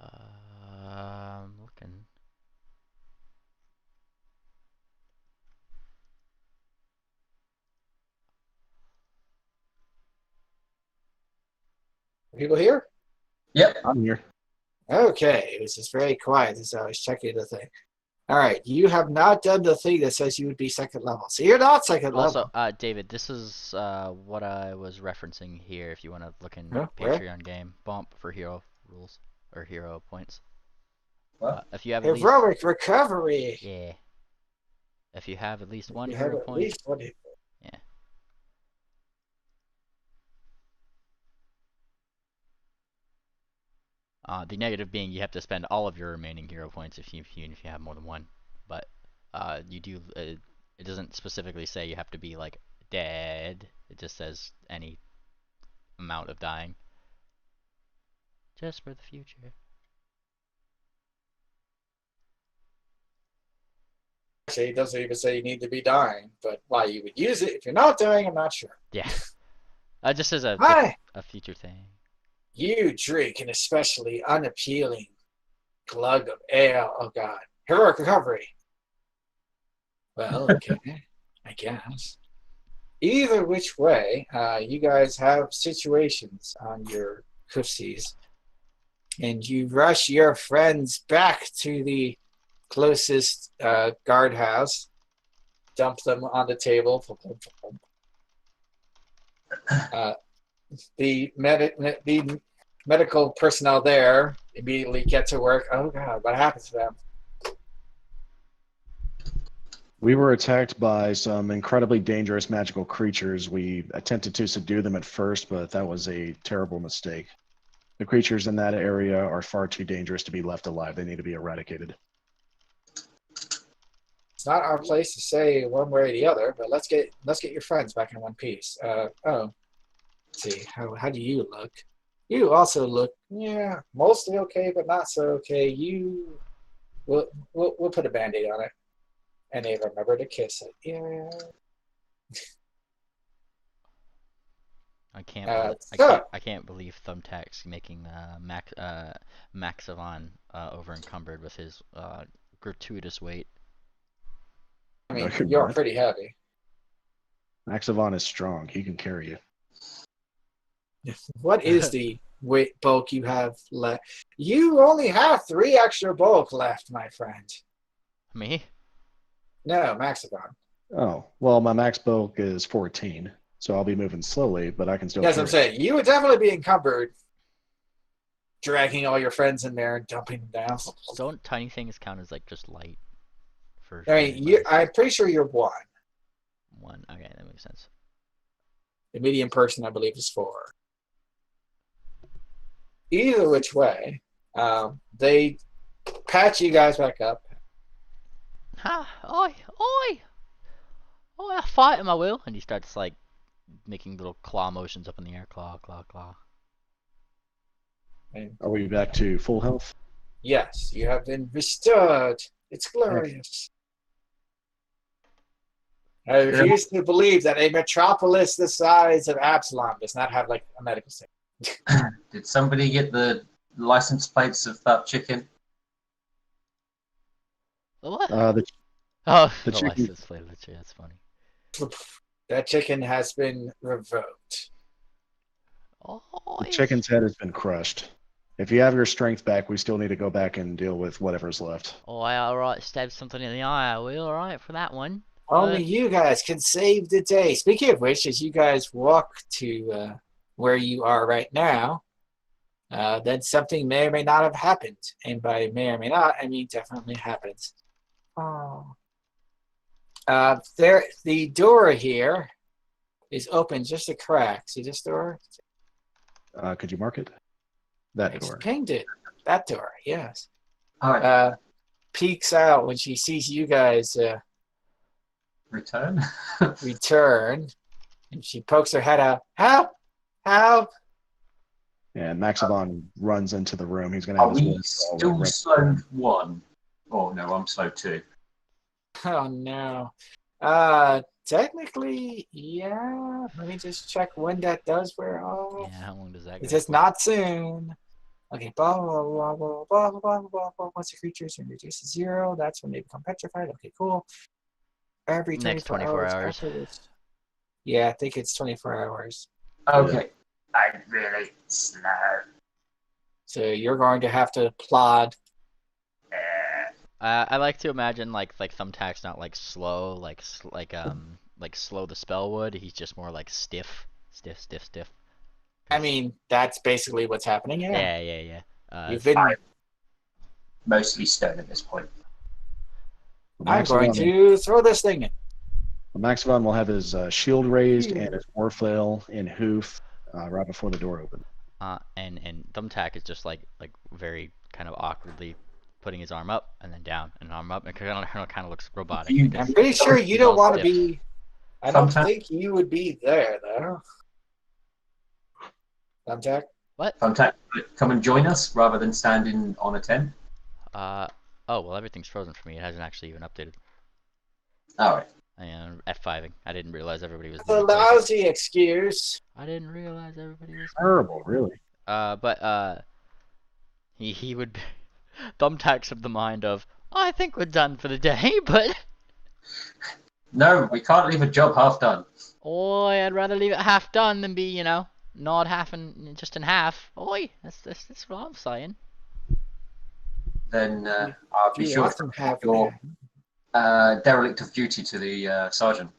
I'm looking. People here? Yep. I'm here. Okay, it was just very quiet as I was checking the thing. All right, you have not done the thing that says you would be second level. So you're not second level. Also, David, this is what I was referencing here. If you want to look in Huh? Where? Patreon game bump for hero rules or hero points. What? If you have at least, Heroic recovery. yeah, if you have at least one You have hero at point, least one. the negative being you have to spend all of your remaining hero points if you have more than one. But you do. It doesn't specifically say you have to be like dead. It just says any amount of dying. Just for the future. Actually, it doesn't even say you need to be dying, but why you would use it if you're not dying, I'm not sure. Yeah. Just as a Hi, future thing. you drink an especially unappealing glug of ale. Oh God, heroic recovery. Well, okay, I guess. Either which way, you guys have situations on your hoofsies, and you rush your friends back to the closest guardhouse, dump them on the table. The medical personnel there immediately get to work. Oh God, what happened to them? We were attacked by some incredibly dangerous magical creatures. We attempted to subdue them at first, but that was a terrible mistake. The creatures in that area are far too dangerous to be left alive. They need to be eradicated. It's not our place to say one way or the other, but let's get your friends back in one piece. Let's see, how do you look? You also look, yeah, mostly okay, but not so okay. We'll put a band-aid on it. And they remember to kiss it. Yeah. I can't. I can't believe Thumbtack's making Maxavon over encumbered with his gratuitous weight. I mean, No, you're not. pretty heavy. Maxavon is strong. He can carry you. What is the weight bulk you have left? You only have 3 extra bulk left, my friend. Me? No, Maxavon. Oh, well, my max bulk is 14, so I'll be moving slowly, but I can still Yes, carry. I'm saying you would definitely be encumbered dragging all your friends in there and dumping them down. Don't tiny things count as like just light? For I mean, I'm pretty sure you're 1. 1. Okay, that makes sense. The medium person, I believe, is 4. Either which way, they patch you guys back up. Ha! Oi! Oi! Oi! I fight him, I will. And he starts like making little claw motions up in the air. Claw, claw, claw. Are we back to full health? Yes, you have been restored. It's glorious. I refuse to believe that a metropolis the size of Absalom does not have like a medical center. Did somebody get the license plates of that chicken? What? The The chicken- license plate of the chicken. That's funny. That chicken has been revoked. Oi! chicken's head has been crushed. If you have your strength back, we still need to go back and deal with whatever's left. Oi! Alright, stab something in the eye, I will. Alright, for that one. Only you guys can save the day. Speaking of which, as you guys walk to where you are right now, then something may or may not have happened. And by may or may not, I mean definitely happens. Oh. The door here is open just a crack. See this door? Could you mark it? That I door. pinged it. That door, yes. All right. Peeks out when she sees you guys Return. return, and she pokes her head out. Help! Help! And Maxavon runs into the room. He's going to Are have his we wolf still right- slow 1? Oh no, I'm slow 2. Oh no. Technically, yeah. Let me just check when that does wear off. Yeah, how long does that go? It's just not soon. Okay, blah blah blah blah blah blah blah blah blah. Once the creatures are reduced to 0, that's when they become petrified. Okay, cool. Every 24 Next 24 hours. after this. Yeah, I think it's 24 hours. Okay. I'm really slow. So you're going to have to plod. Uh, I like to imagine like Thumbtack's not like slow, like slow the spell would. He's just more like stiff. I mean, that's basically what's happening here. Yeah. You've been. mostly stone at this point. I'm going to throw this thing in. Maxavon will have his shield raised and his warflail in hoof right before the door opens. And Thumbtack is just like very kind of awkwardly putting his arm up and then down and arm up, and kind of looks robotic. I'm pretty sure you don't want to stiff. be. I don't Thumbtack? think you would be there though. Thumbtack? What? Thumbtack, come and join us rather than standing on a tent. Oh well, everything's frozen for me. It hasn't actually even updated. All right. I am F5ing. I didn't realize everybody was. That's a lousy excuse. I didn't realize everybody was. Terrible, really. But he would. Thumbtack's of the mind of, I think we're done for the day, but. No, we can't leave a job half done. Oi, I'd rather leave it half done than be, not half and just in half. Oi, that's what I'm saying. Then I'll be You sure want to some report half your derelict of duty to the sergeant.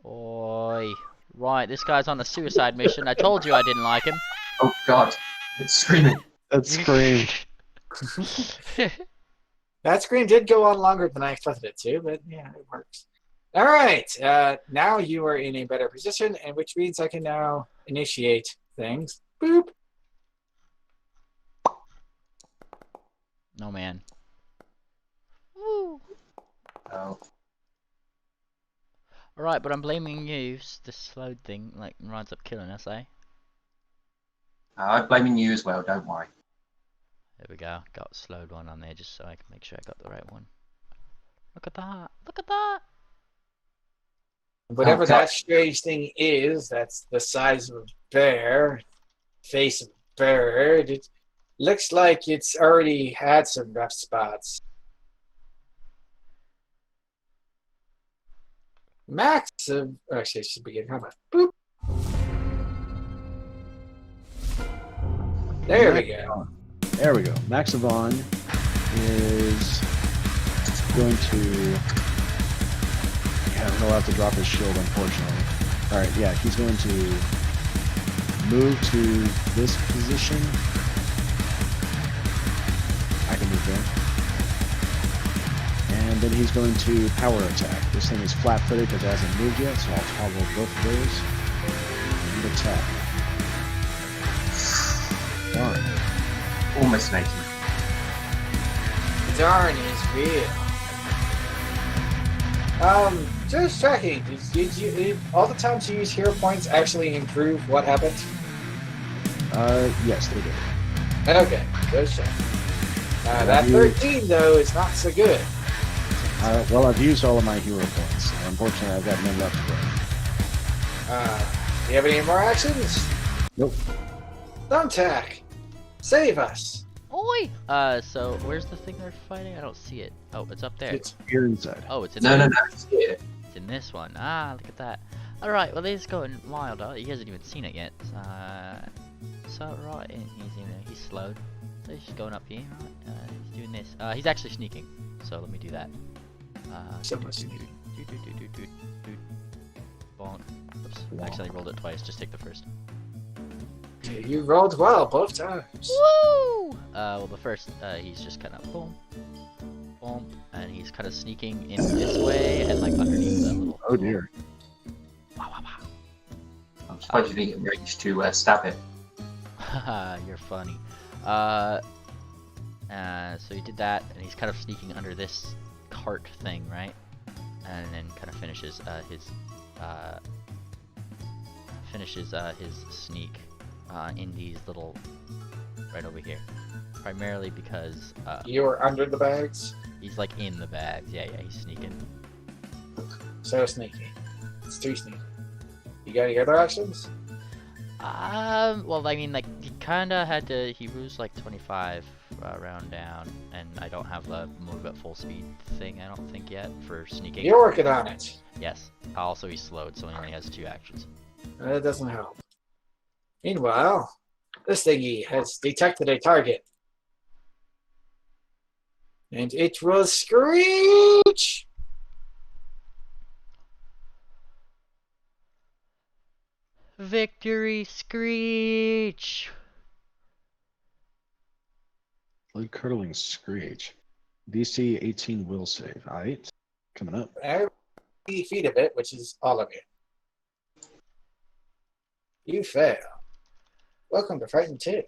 Oi. Right, this guy's on a suicide mission. I told you I didn't like him. Oh God, it's screaming. That scream. That scream did go on longer than I expected it to, but yeah, it works. All right, now you are in a better position, and which means I can now initiate things. Boop. No man. Woo. Oh, Alright, but I'm blaming you. This slowed thing winds up killing us, eh? I'm blaming you as well. Don't worry. There we go. Got a slowed one on there just so I can make sure I got the right one. Look at that. Look at that. Whatever Oh, God. that strange thing is, that's the size of a bear, face of a bird. It looks like it's already had some rough spots. Max of actually it should begin. How about boop? There we go. There we go. Maxavon is going to. Yeah, he'll have to drop his shield, unfortunately. Alright, yeah, he's going to move to this position. move there. And then he's going to power attack. This thing is flat-footed because it hasn't moved yet, so I'll toggle both of those. And attack. Darn. Almost an 80. Darn is real. Just checking. Did you all the times you use hero points actually improve what happened? Yes, they did. Okay, good check. That 13 though is not so good. Well, I've used all of my hero points. So unfortunately, I've got none left to go. Do you have any more actions? Nope. Thumbtack, save us. Oi! So where's the thing they're fighting? I don't see it. Oh, it's up there. It's here inside. Oh, it's in No. this. Yeah. It's in this one. Ah, look at that. Alright, well, he's going wild. He hasn't even seen it yet. So, right, he's slowed. So he's just going up here, right? He's doing this. He's actually sneaking. So let me do that. So much sneaking. Bonk. Oops, I accidentally rolled it twice. Just take the first. You rolled well both times. Woo! Well, the first, he's just kind of boom, boom, and he's kind of sneaking in this way and like underneath the little. Oh dear. Wow, wow, wow. I'm surprised you didn't get range to stab it. Haha, you're funny. So he did that, and he's kind of sneaking under this cart thing, right? And then kind of finishes his sneak in these little right over here. Primarily because You're under the bags. he's like in the bags. Yeah, he's sneaking. So sneaky. It's too sneaky. You got any other actions? Well, I mean, like, he kinda had to, he was like 25 round down, and I don't have the move at full speed thing, I don't think yet, for sneaking. You're working on it. Yes. Also, he's slowed, so he only has 2 actions. That doesn't help. Meanwhile, this thingy has detected a target. And it will screech! Victory screech! Blood curdling screech. DC 18 will save. Alright. Coming up. Every feet of it, which is all of you. You fail. Welcome to Frightened 2.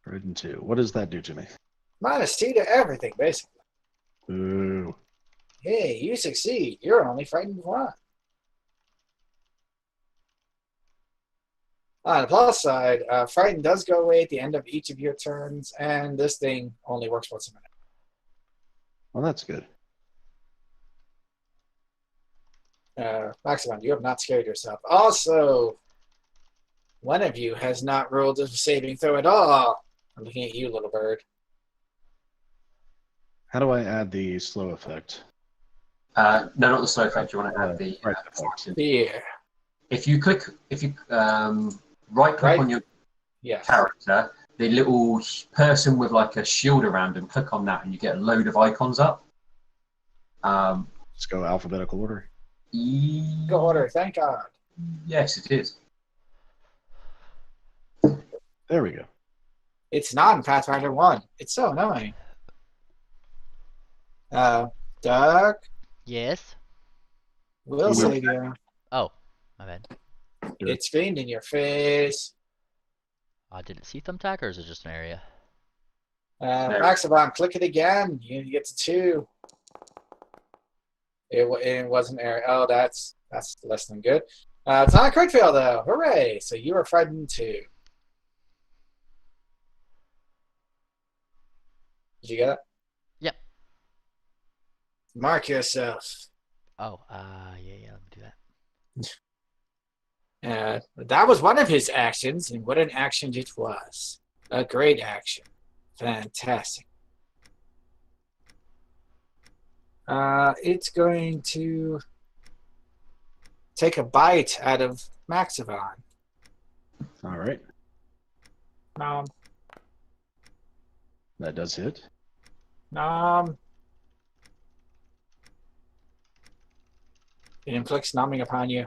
Frightened 2. What does that do to me? -2 to everything, basically. Ooh. Hey, you succeed. You're only frightened 1. On the plus side, Frightened does go away at the end of each of your turns, and this thing only works once a minute. Well, that's good. Maximum, you have not scared yourself. Also, one of you has not rolled a saving throw at all. I'm looking at you, little bird. How do I add the slow effect? No, not the slow effect. You want to add the right. protection. Here. If you right click Right. on your Yes. character, the little person with like a shield around him, click on that and you get a load of icons up. Let's go alphabetical order. Go order, thank God. Yes, it is. There we go. It's not in Pathfinder 1. It's so annoying. Doug, Yes? we'll save you. Oh, my bad. It's fiend in your face. Did it see Thumbtack, or is it just an area? Maximum, click it again. You get to 2. It wasn't area. Oh, that's less than good. It's not a crit fail though. Hooray! So you are frightened 2. Did you get it? Yep. Mark yourself. Oh, yeah, let me do that. That was one of his actions, and what an action it was. A great action. Fantastic. It's going to take a bite out of Maxivon. All right. Nom, That does hit. nom. It inflicts numbing upon you.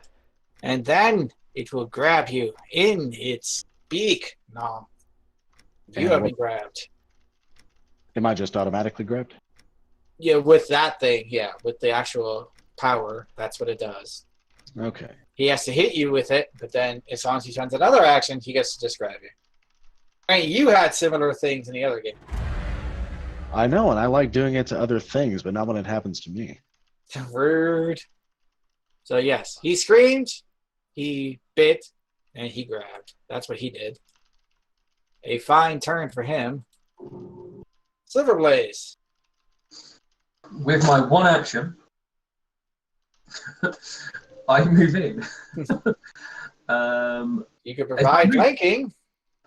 And then it will grab you in its beak. Nom. You have been grabbed. Am I just automatically gripped? Yeah, with that thing, yeah, with the actual power, that's what it does. Okay. He has to hit you with it, but then as long as he turns another action, he gets to just grab you. I mean, you had similar things in the other game. I know, and I like doing it to other things, but not when it happens to me. Rude. So yes, he screamed, he bit, and he grabbed. That's what he did. A fine turn for him. Silverblaze. With my one action, I move in. You could provide flanking.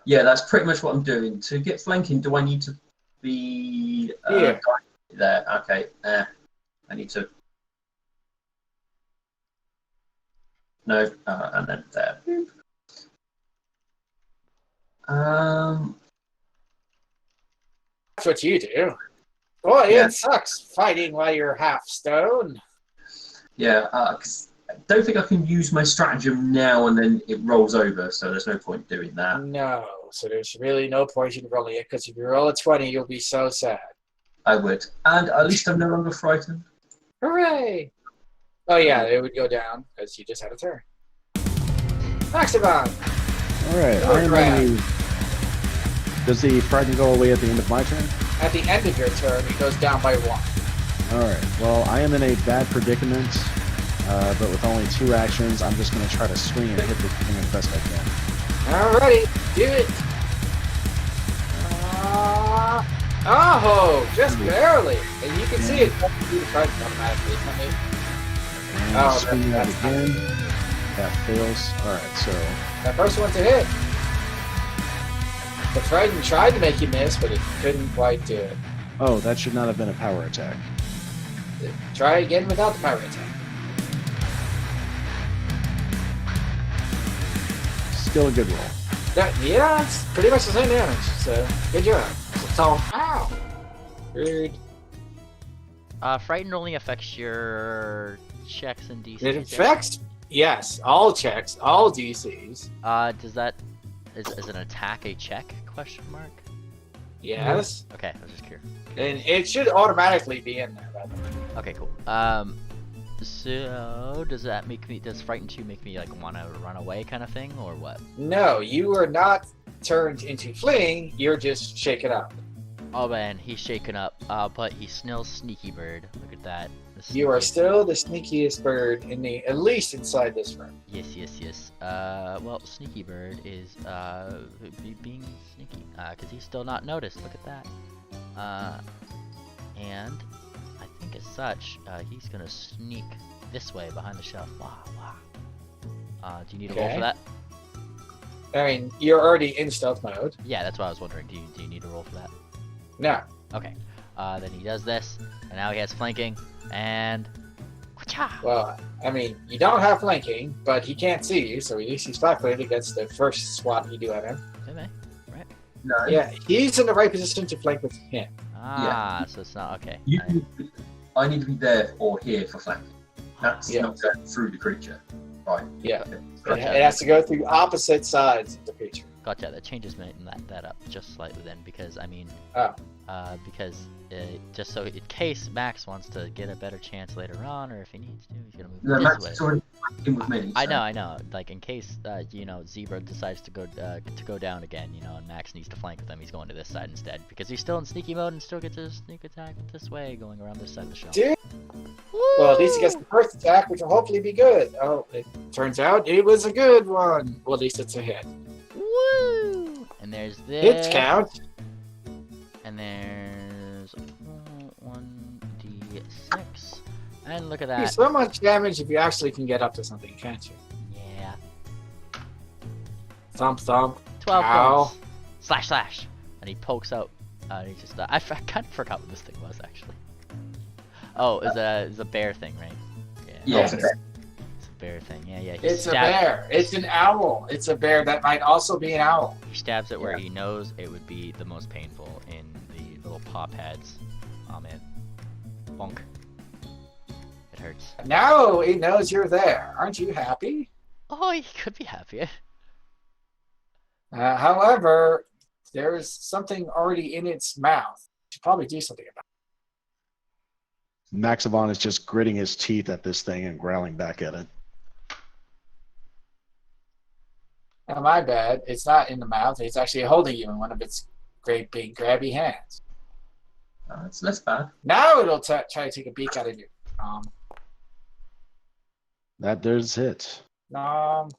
Yeah, that's pretty much what I'm doing. To get flanking, do I need to be Here. there? Okay. I need to. No, and then there. That's what you do. Boy, Yeah. it sucks fighting while you're half stone. Yeah, 'cause I don't think I can use my stratagem now and then it rolls over, so there's no point doing that. No, so there's really no point in rolling it, because if you roll a 20, you'll be so sad. I would. And at least I'm no longer frightened. Hooray! Oh yeah, it would go down, because you just had a turn. Maximum! All right. I am in the... Does the frighten go away at the end of my turn? At the end of your turn, it goes down by 1. All right. Well, I am in a bad predicament, but with only 2 actions, I'm just going to try to swing and hit the thing as best I can. Alrighty, do it! Oh, just barely! And you can see it doesn't do the card automatically. And swing that again. That fails. All right. So That first one's a hit. The Frighten tried to make you miss, but it couldn't quite do it. oh, that should not have been a power attack. Try again without the power attack. Still a good roll. Yeah, it's pretty much the same damage, so good job. So, ow! Rude. Frightened only affects your checks and DCs. It affects, yes, all checks, all DCs. Does that... Is an attack a check? Question mark. Yes. Okay, I was just curious. And it should automatically be in there, by the way. Okay, cool. So does that make me? Does Frighten 2 make me like want to run away, kind of thing, or what? No, you are not turned into fleeing, you're just shaken up. Oh man, he's shaken up. But he's still sneaky bird. Look at that. The You are sneakiest- still the sneakiest bird in the, at least inside this room. Yes, yes, yes. Well, sneaky bird is being sneaky. Cause he's still not noticed. Look at that. And I think as such, he's gonna sneak this way behind the shelf. Wow, wow. Do you need a roll Okay. for that? I mean, you're already in stealth mode. Yeah, that's what I was wondering. Do you need a roll for that? No. Okay. Then he does this, and now he has flanking, and... Wha-cha! Well, I mean, you don't have flanking, but he can't see you, so at least he's flat-footed against the first swat you do at him. Okay, right? No. Yeah, he's in the right position to flank with him. Ah, so it's not... Okay. I need to be there or here for flanking. That's Yeah. not going through the creature. Right. Yeah. Gotcha. It has to go through opposite sides of the creature. Gotcha, that changes that up just slightly then, because, I mean... Oh. Because, just so in case Max wants to get a better chance later on, or if he needs to, he's gonna move No, this Max way. is already in with me. I so- know. Like in case you know, Zebra decides to go down again, you know, and Max needs to flank with him, he's going to this side instead because he's still in sneaky mode and still gets his sneak attack this way, going around this side of the shelf. Dude. Well, at least he gets the first attack, which will hopefully be good. Oh, it turns out it was a good one. Well, at least it's a hit. Woo! And there's this. Hits count. And there's 1d6. And look at Do that. so much damage if you actually can get up to something, can't you? Yeah. Thump, thump. 12 Ow. points. Slash, slash. And he pokes out. And he just. I kind of forgot what this thing was actually. Oh, it's a bear thing, right? Yeah. Yes. It's a bear thing. Yeah. He It's a bear. It's an owl. It's a bear that might also be an owl. He stabs it where he knows it would be the most painful in the little paw pads. Oh man. Bonk. It hurts. Now it knows you're there. Aren't you happy? Oh, he could be happier. However, there's something already in its mouth. Should probably do something about Maxavon is just gritting his teeth at this thing and growling back at it. it. Now, my bad. It's not in the mouth. It's actually holding you in one of its great big grabby hands. It's less bad. Now it'll try to take a beak out of you. That does hit. Ow.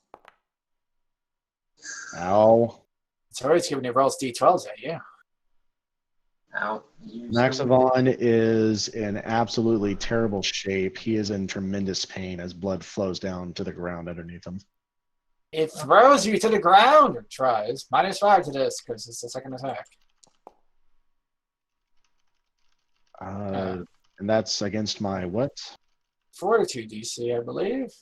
Ow. So it's giving you rolls D12s at you. Ow. Maxavon is in absolutely terrible shape. He is in tremendous pain as blood flows down to the ground underneath him. It throws you to the ground, or tries. -5 to this, because it's the second attack. And that's against my what? Fortitude DC, I believe.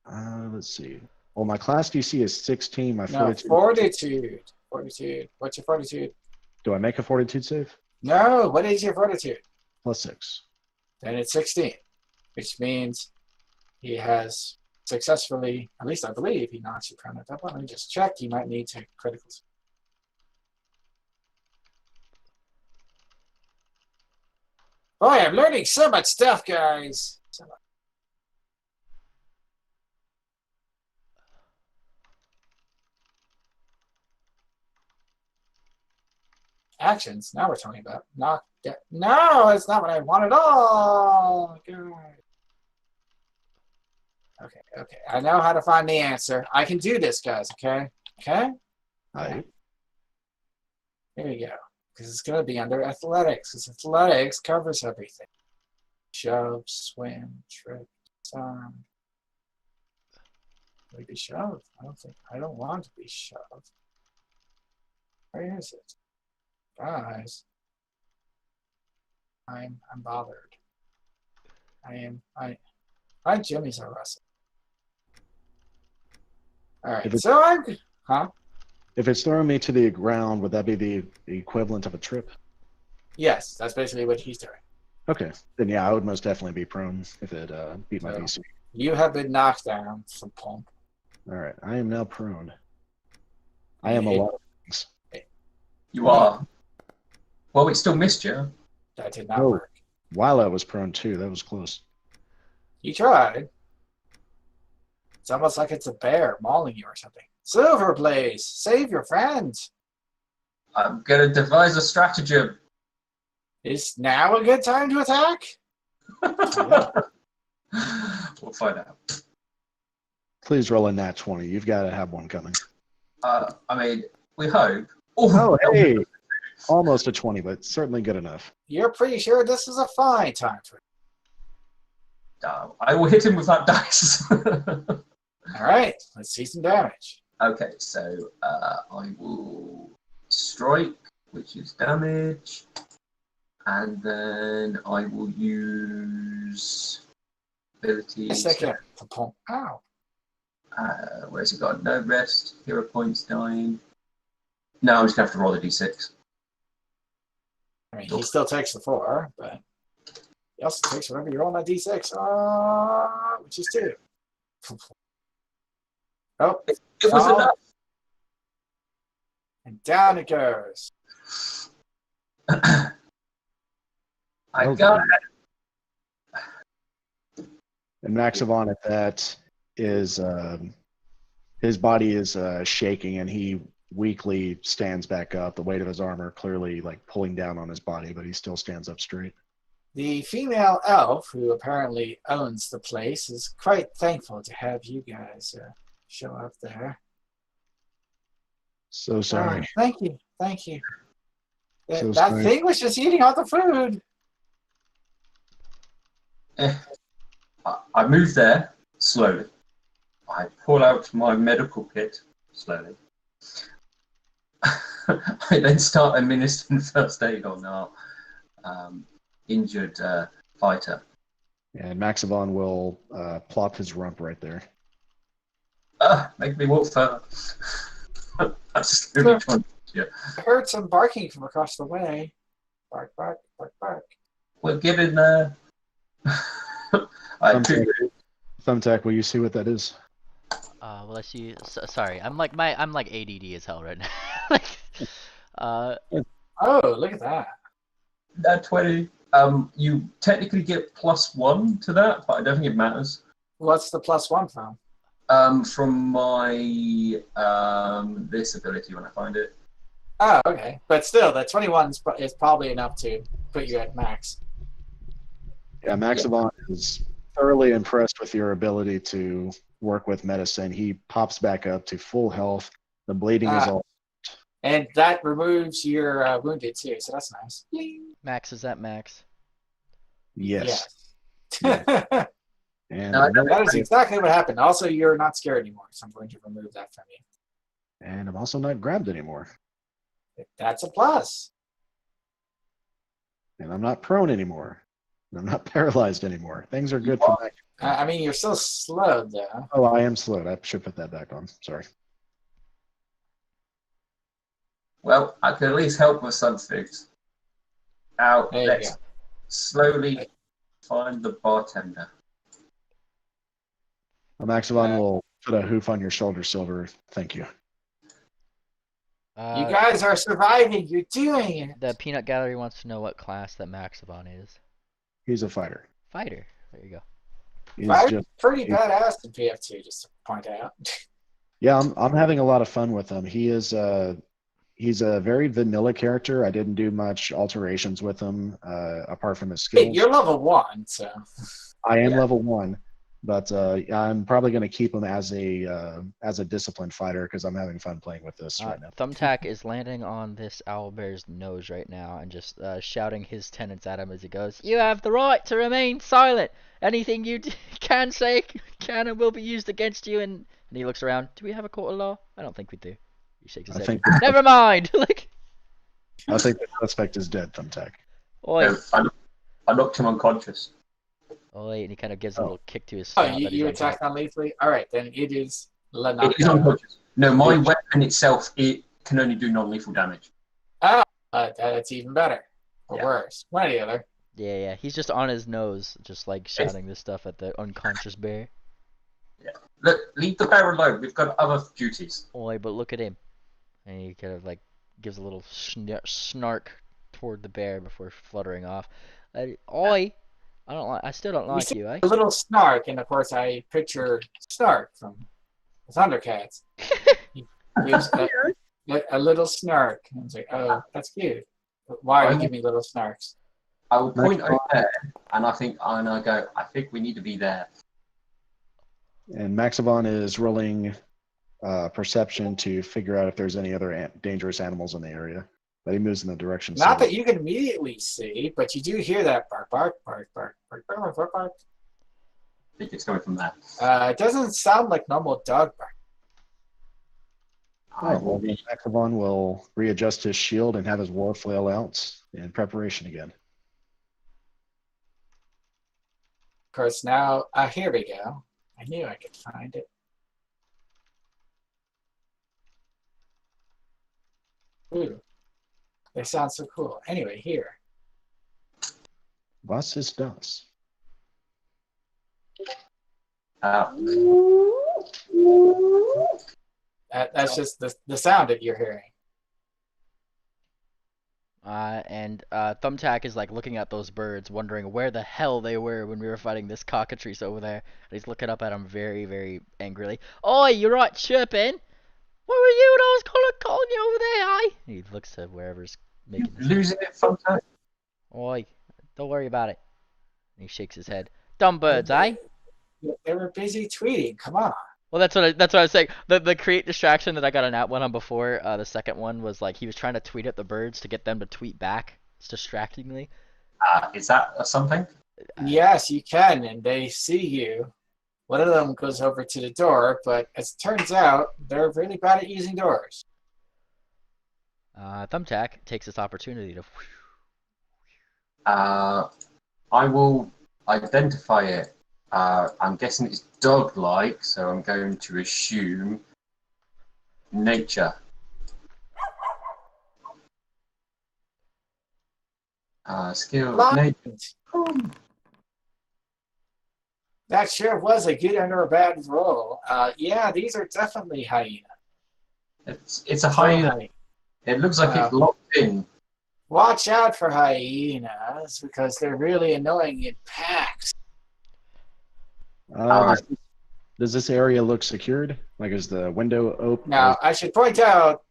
Let's see. Well, my class DC is 16. My No, fortitude. Fortitude. What's your fortitude? Do I make a fortitude save? No, what is your fortitude? +6. Then it's 16, which means he has successfully, at least I believe, he knocks your opponent up. Let me just check. He might need to criticals. Boy, I'm learning so much stuff, guys. Actions. Now we're talking about knock. No, that's not what I want at all. God. Okay. I know how to find the answer. I can do this, guys. Okay. Right. Here we go. Because it's going to be under athletics. Because athletics covers everything. Shove, swim, trip, disarm. Maybe shove. I don't want to be shoved. Where is it? Guys. I'm bothered. My Jimmy's a wrestler. Alright, so I'm If it's throwing me to the ground, would that be the equivalent of a trip? Yes, that's basically what he's doing. Okay. Then yeah, I would most definitely be prone if it beat my DC. You have been knocked down from pump. Alright, I am now prone. I am a lot of things. You are. Well, we still missed you. That did not work. While I was prone too, that was close. You tried. It's almost like it's a bear mauling you or something. Silverblaze, save your friends. I'm gonna devise a stratagem. Is now a good time to attack? We'll find out. Please roll a nat 20. You've got to have one coming. I mean, we hope. Oh, hey! Almost a 20, but certainly good enough. You're pretty sure this is a fine time for it. I will hit him with that dice. All right, let's see some damage. Okay, so I will strike, which is damage, and then I will use abilities. A second. Ow. Where's it got? No rest, hero points, dying. No, I'm just going to have to roll a d6. I mean, he still takes the 4, but he also takes whatever you roll on that d6, which is 2. Oh, It was enough. And down it goes. I got it. And Maxavon at that is his body is shaking and he weakly stands back up. The weight of his armor clearly like pulling down on his body, but he still stands up straight. The female elf, who apparently owns the place, is quite thankful to have you guys show up there. So sorry. Thank you. So That sorry. thing was just eating all the food. I move there slowly. I pull out my medical kit slowly. I then start administering first aid on our injured fighter. And Maxavon will plop his rump right there. Make me walk further. I'm just really trying to. I heard some barking from across the way. Bark, bark, bark, bark. We're getting there. Thumbtack, will you see what that is? Well, I see. Sorry, I'm like ADD as hell right now. Oh, look at that. That 20. You technically get +1 to that, but I don't think it matters. What's the +1 from? From my this ability when I find it. Oh, okay. But still, the 21 is probably enough to put you at max. Yeah, Maximon is thoroughly impressed with your ability to work with medicine. He pops back up to full health. The bleeding is all. And that removes your wounded too, so that's nice. Max is at max. Yes. Yes. And that is exactly what happened. Also, you're not scared anymore, so I'm going to remove that from you. And I'm also not grabbed anymore. That's a plus. And I'm not prone anymore. I'm not paralyzed anymore. Things are good for me. I mean, you're still slowed, though. Oh, I am slowed. I should put that back on. Sorry. Well, I can at least help with some things. Now, There you let's go. slowly find the bartender. Maximon will put a hoof on your shoulder, Silver. Thank you. You guys are surviving. You're doing it. The Peanut Gallery wants to know what class that Maximon is. He's a fighter. Fighter. There you go. Fighter's pretty badass in PF2, just to point out. Yeah, I'm having a lot of fun with him. He's a very vanilla character. I didn't do much alterations with him apart from his skills. Hey, you're level 1, so. I am level 1, but I'm probably going to keep him as a disciplined fighter because I'm having fun playing with this right now. Thumbtack is landing on this owlbear's nose right now and just shouting his tenets at him as he goes, "You have the right to remain silent. Anything you can say can and will be used against you." And he looks around. Do we have a court of law? I don't think we do. He shakes his head. Never mind. Like, I think the suspect is dead, Thumbtack. No, I knocked him unconscious. Oi, and he kind of gives a little kick to his Oh, snout. you attacked non-lethally? Alright, then it is It is unconscious. No, my weapon itself, it can only do non-lethal damage. Oh, that's even better. Or worse. One or the other. Yeah. He's just on his nose, just like shouting this stuff at the unconscious bear. Yeah. Look, leave the bear alone. We've got other duties. Oi, but look at him. And he kind of like gives a little snark toward the bear before fluttering off. Oi, I still don't like you, eh? A little snark, and of course I picture Snark from the Thundercats. He gives a little snark. And I was like, oh, that's cute. But why are you giving me little snarks? I will point over there, and I go, I think we need to be there. And Maximon is rolling perception to figure out if there's any other dangerous animals in the area. But he moves in the direction. Not that you can immediately see, but you do hear that bark, bark, bark, bark, bark, bark, bark, bark. I think it's coming from that. It doesn't sound like normal dog bark. Well, Maximon will readjust his shield and have his war flail out in preparation again. Of course, now, here we go. I knew I could find it. Ooh. They sound so cool. Anyway, here. Was ist das? That's just the sound that you're hearing. And Thumbtack is like looking at those birds, wondering where the hell they were when we were fighting this cockatrice over there. And he's looking up at them very, very angrily. Oi, you're right chirping. Where were you when I was calling you over there, eh? He looks to wherever's making this. Losing it, Thumbtack? Oi, don't worry about it. And he shakes his head. Dumb birds, eh? They were busy tweeting. Come on. Well, that's what I was saying. The create distraction that I got an out one on before, the second one was like he was trying to tweet at the birds to get them to tweet back. It's distractingly. Is that something? Yes, you can, and they see you. One of them goes over to the door, but as it turns out, they're really bad at using doors. Thumbtack takes this opportunity to. I will identify it. I'm guessing it's dog-like, so I'm going to assume nature. Skill, nature. That sure was a good and or bad roll. Yeah, these are definitely hyena. It's a hyena. It looks like it's locked in. Watch out for hyenas because they're really annoying in packs. All right. Does this area look secured? Like, is the window open? Now, I should point out,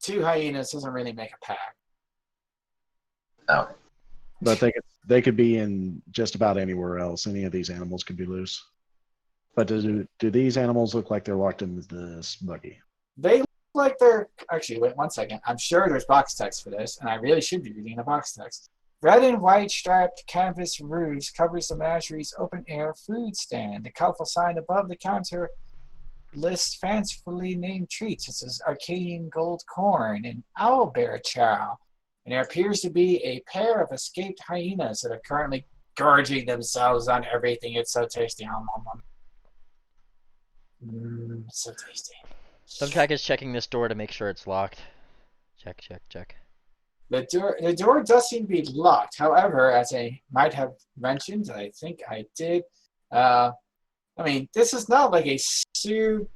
2 hyenas doesn't really make a pack. Oh, But they could be in just about anywhere else. Any of these animals could be loose. But do these animals look like they're locked in this buggy? They look like they're... Actually, wait 1 second. I'm sure there's box text for this, and I really should be reading the box text. Red and white striped canvas roofs covers the menageries open-air food stand. The colorful sign above the counter lists fancifully named treats such as Arcadian gold corn and owlbear chow. And there appears to be a pair of escaped hyenas that are currently gorging themselves on everything. It's so tasty. So tasty. Thumbtack is checking this door to make sure it's locked. Check. The door does seem to be locked. However, as I might have mentioned, I think I did. I mean, this is not like a super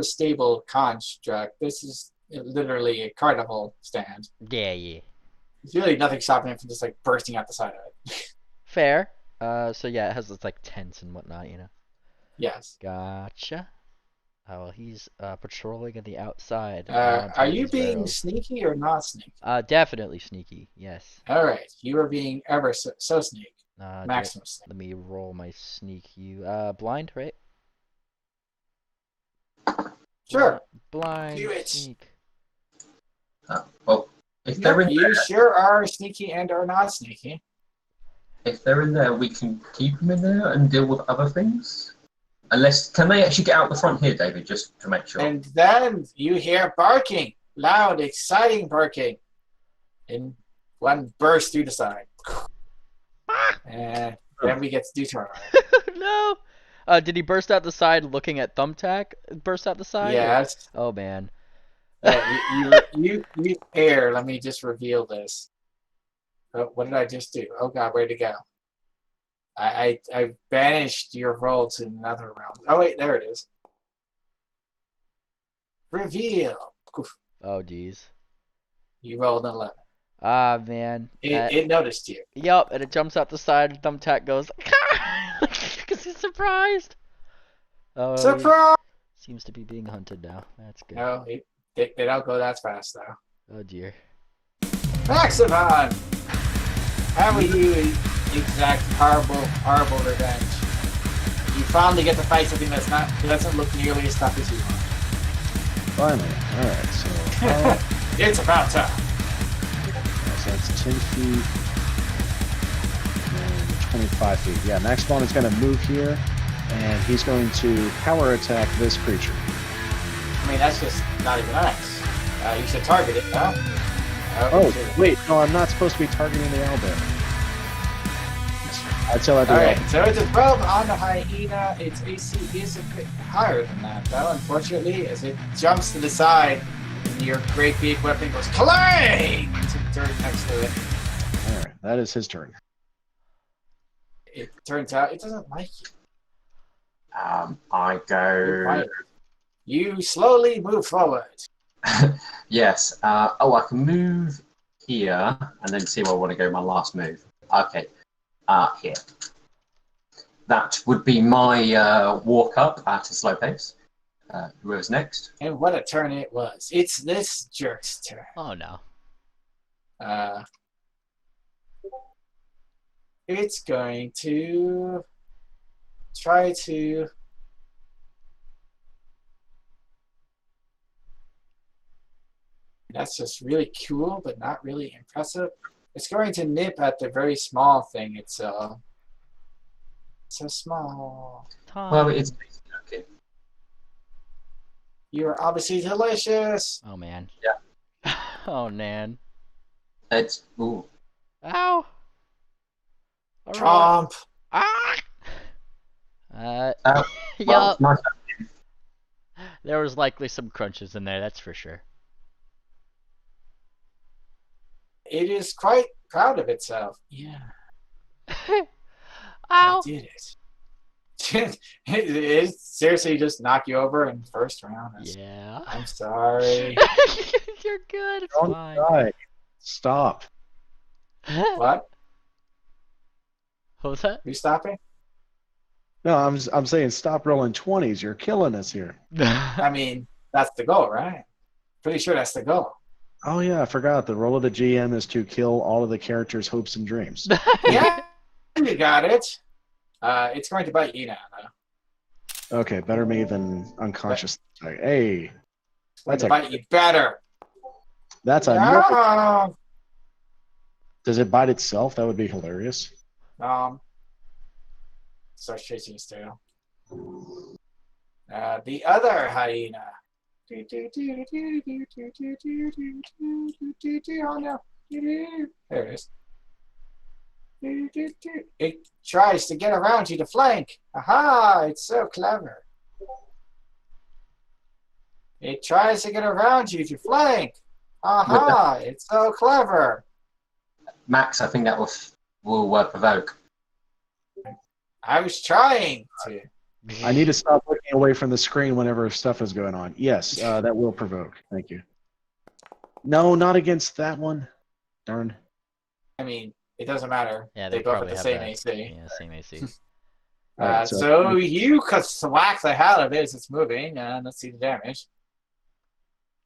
stable construct. This is literally a carnival stand. Yeah. There's really nothing stopping it from just like bursting out the side of it. Fair. So yeah, it has its like tents and whatnot, you know. Yes. Gotcha. Oh, well, he's patrolling on the outside. Are you being sneaky or not sneaky? Definitely sneaky. Yes. All right, you are being ever so sneaky. Maximum sneak. Let me roll my sneak. Blind, right? Sure. Blind. Do it. Sneak. Well, if they're in You there, sure are sneaky and are not sneaky. if they're in there, we can keep them in there and deal with other things. Unless, can they actually get out the front here, David, just to make sure? And then you hear barking, loud, exciting barking, and one bursts through the side. And then we get to do turn. No. Did he burst out the side looking at Thumbtack? Burst out the side? Yes. Or... Oh man. You air. Let me just reveal this. Oh, what did I just do? Oh God, where'd it go? I banished your roll to another realm. Oh wait, there it is. Reveal. Oh geez. You rolled an 11. Ah man. It noticed you. Yup, and it jumps out the side and Thumbtack goes because he's surprised. Oh, Surprise! Seems to be being hunted now. That's good. No, they don't go that fast though. Oh dear. Maximon! How will you exact horrible revenge? You finally get to fight something that doesn't look nearly as tough as you are. Finally. All right. So It's about time. so that's 10 feet and 25 feet. Yeah, Max Vaughn is going to move here, and he's going to power attack this creature. I mean, that's just not even nice. You should target it, huh? Oh, wait, no, I'm not supposed to be targeting the owlbear. I'd tell everyone. Alright, so it's a 12 on the hyena. Its AC is a bit higher than that, though, unfortunately, as it jumps to the side and your great big weapon goes clang to the dirt next to it. Alright, that is his turn. It turns out it doesn't like you. I go. You slowly move forward. Yes. I can move here and then see where I want to go. My last move. Okay. Here. That would be my walk up at a slow pace. Whoever's next. And what a turn it was. It's this jerk's turn. Oh no. It's going to try to... That's just really cool, but not really impressive. It's going to nip at the very small thing itself. So small. Tom. Well, it's okay. You're obviously delicious. Oh man. Yeah. Oh man. It's ooh. Ow. All right. Trump. Ah. Well, Yup. nice. There was likely some crunches in there, that's for sure. It is quite proud of itself. Yeah. Ow. I did it. It seriously just knock you over in the first round. Yeah. I'm sorry. You're good. It's Don't fine. die. Stop. What? What was that? You stopping? No, I'm saying stop rolling 20s. You're killing us here. I mean, that's the goal, right? Pretty sure that's the goal. Oh yeah, I forgot. The role of the GM is to kill all of the characters' hopes and dreams. Yeah, you got it. It's going to bite you now, though. Okay, better me than unconscious. Hey, It's going that's to a bite you better. that's a No. Does it bite itself? That would be hilarious. Starts chasing his tail. The other hyena. Oh no. There it is. It tries to get around you to flank. Aha! It's so clever. It tries to get around you to flank. Aha! It's so clever. Max, I think that will provoke. I was trying to. I need to stop looking away from the screen whenever stuff is going on. Yes, that will provoke. Thank you. No, not against that one. Darn. I mean, it doesn't matter. Yeah, they both have probably the have same that. AC. Yeah, same AC. All right, So you could thwack the hell out of it as it's moving, and let's see the damage.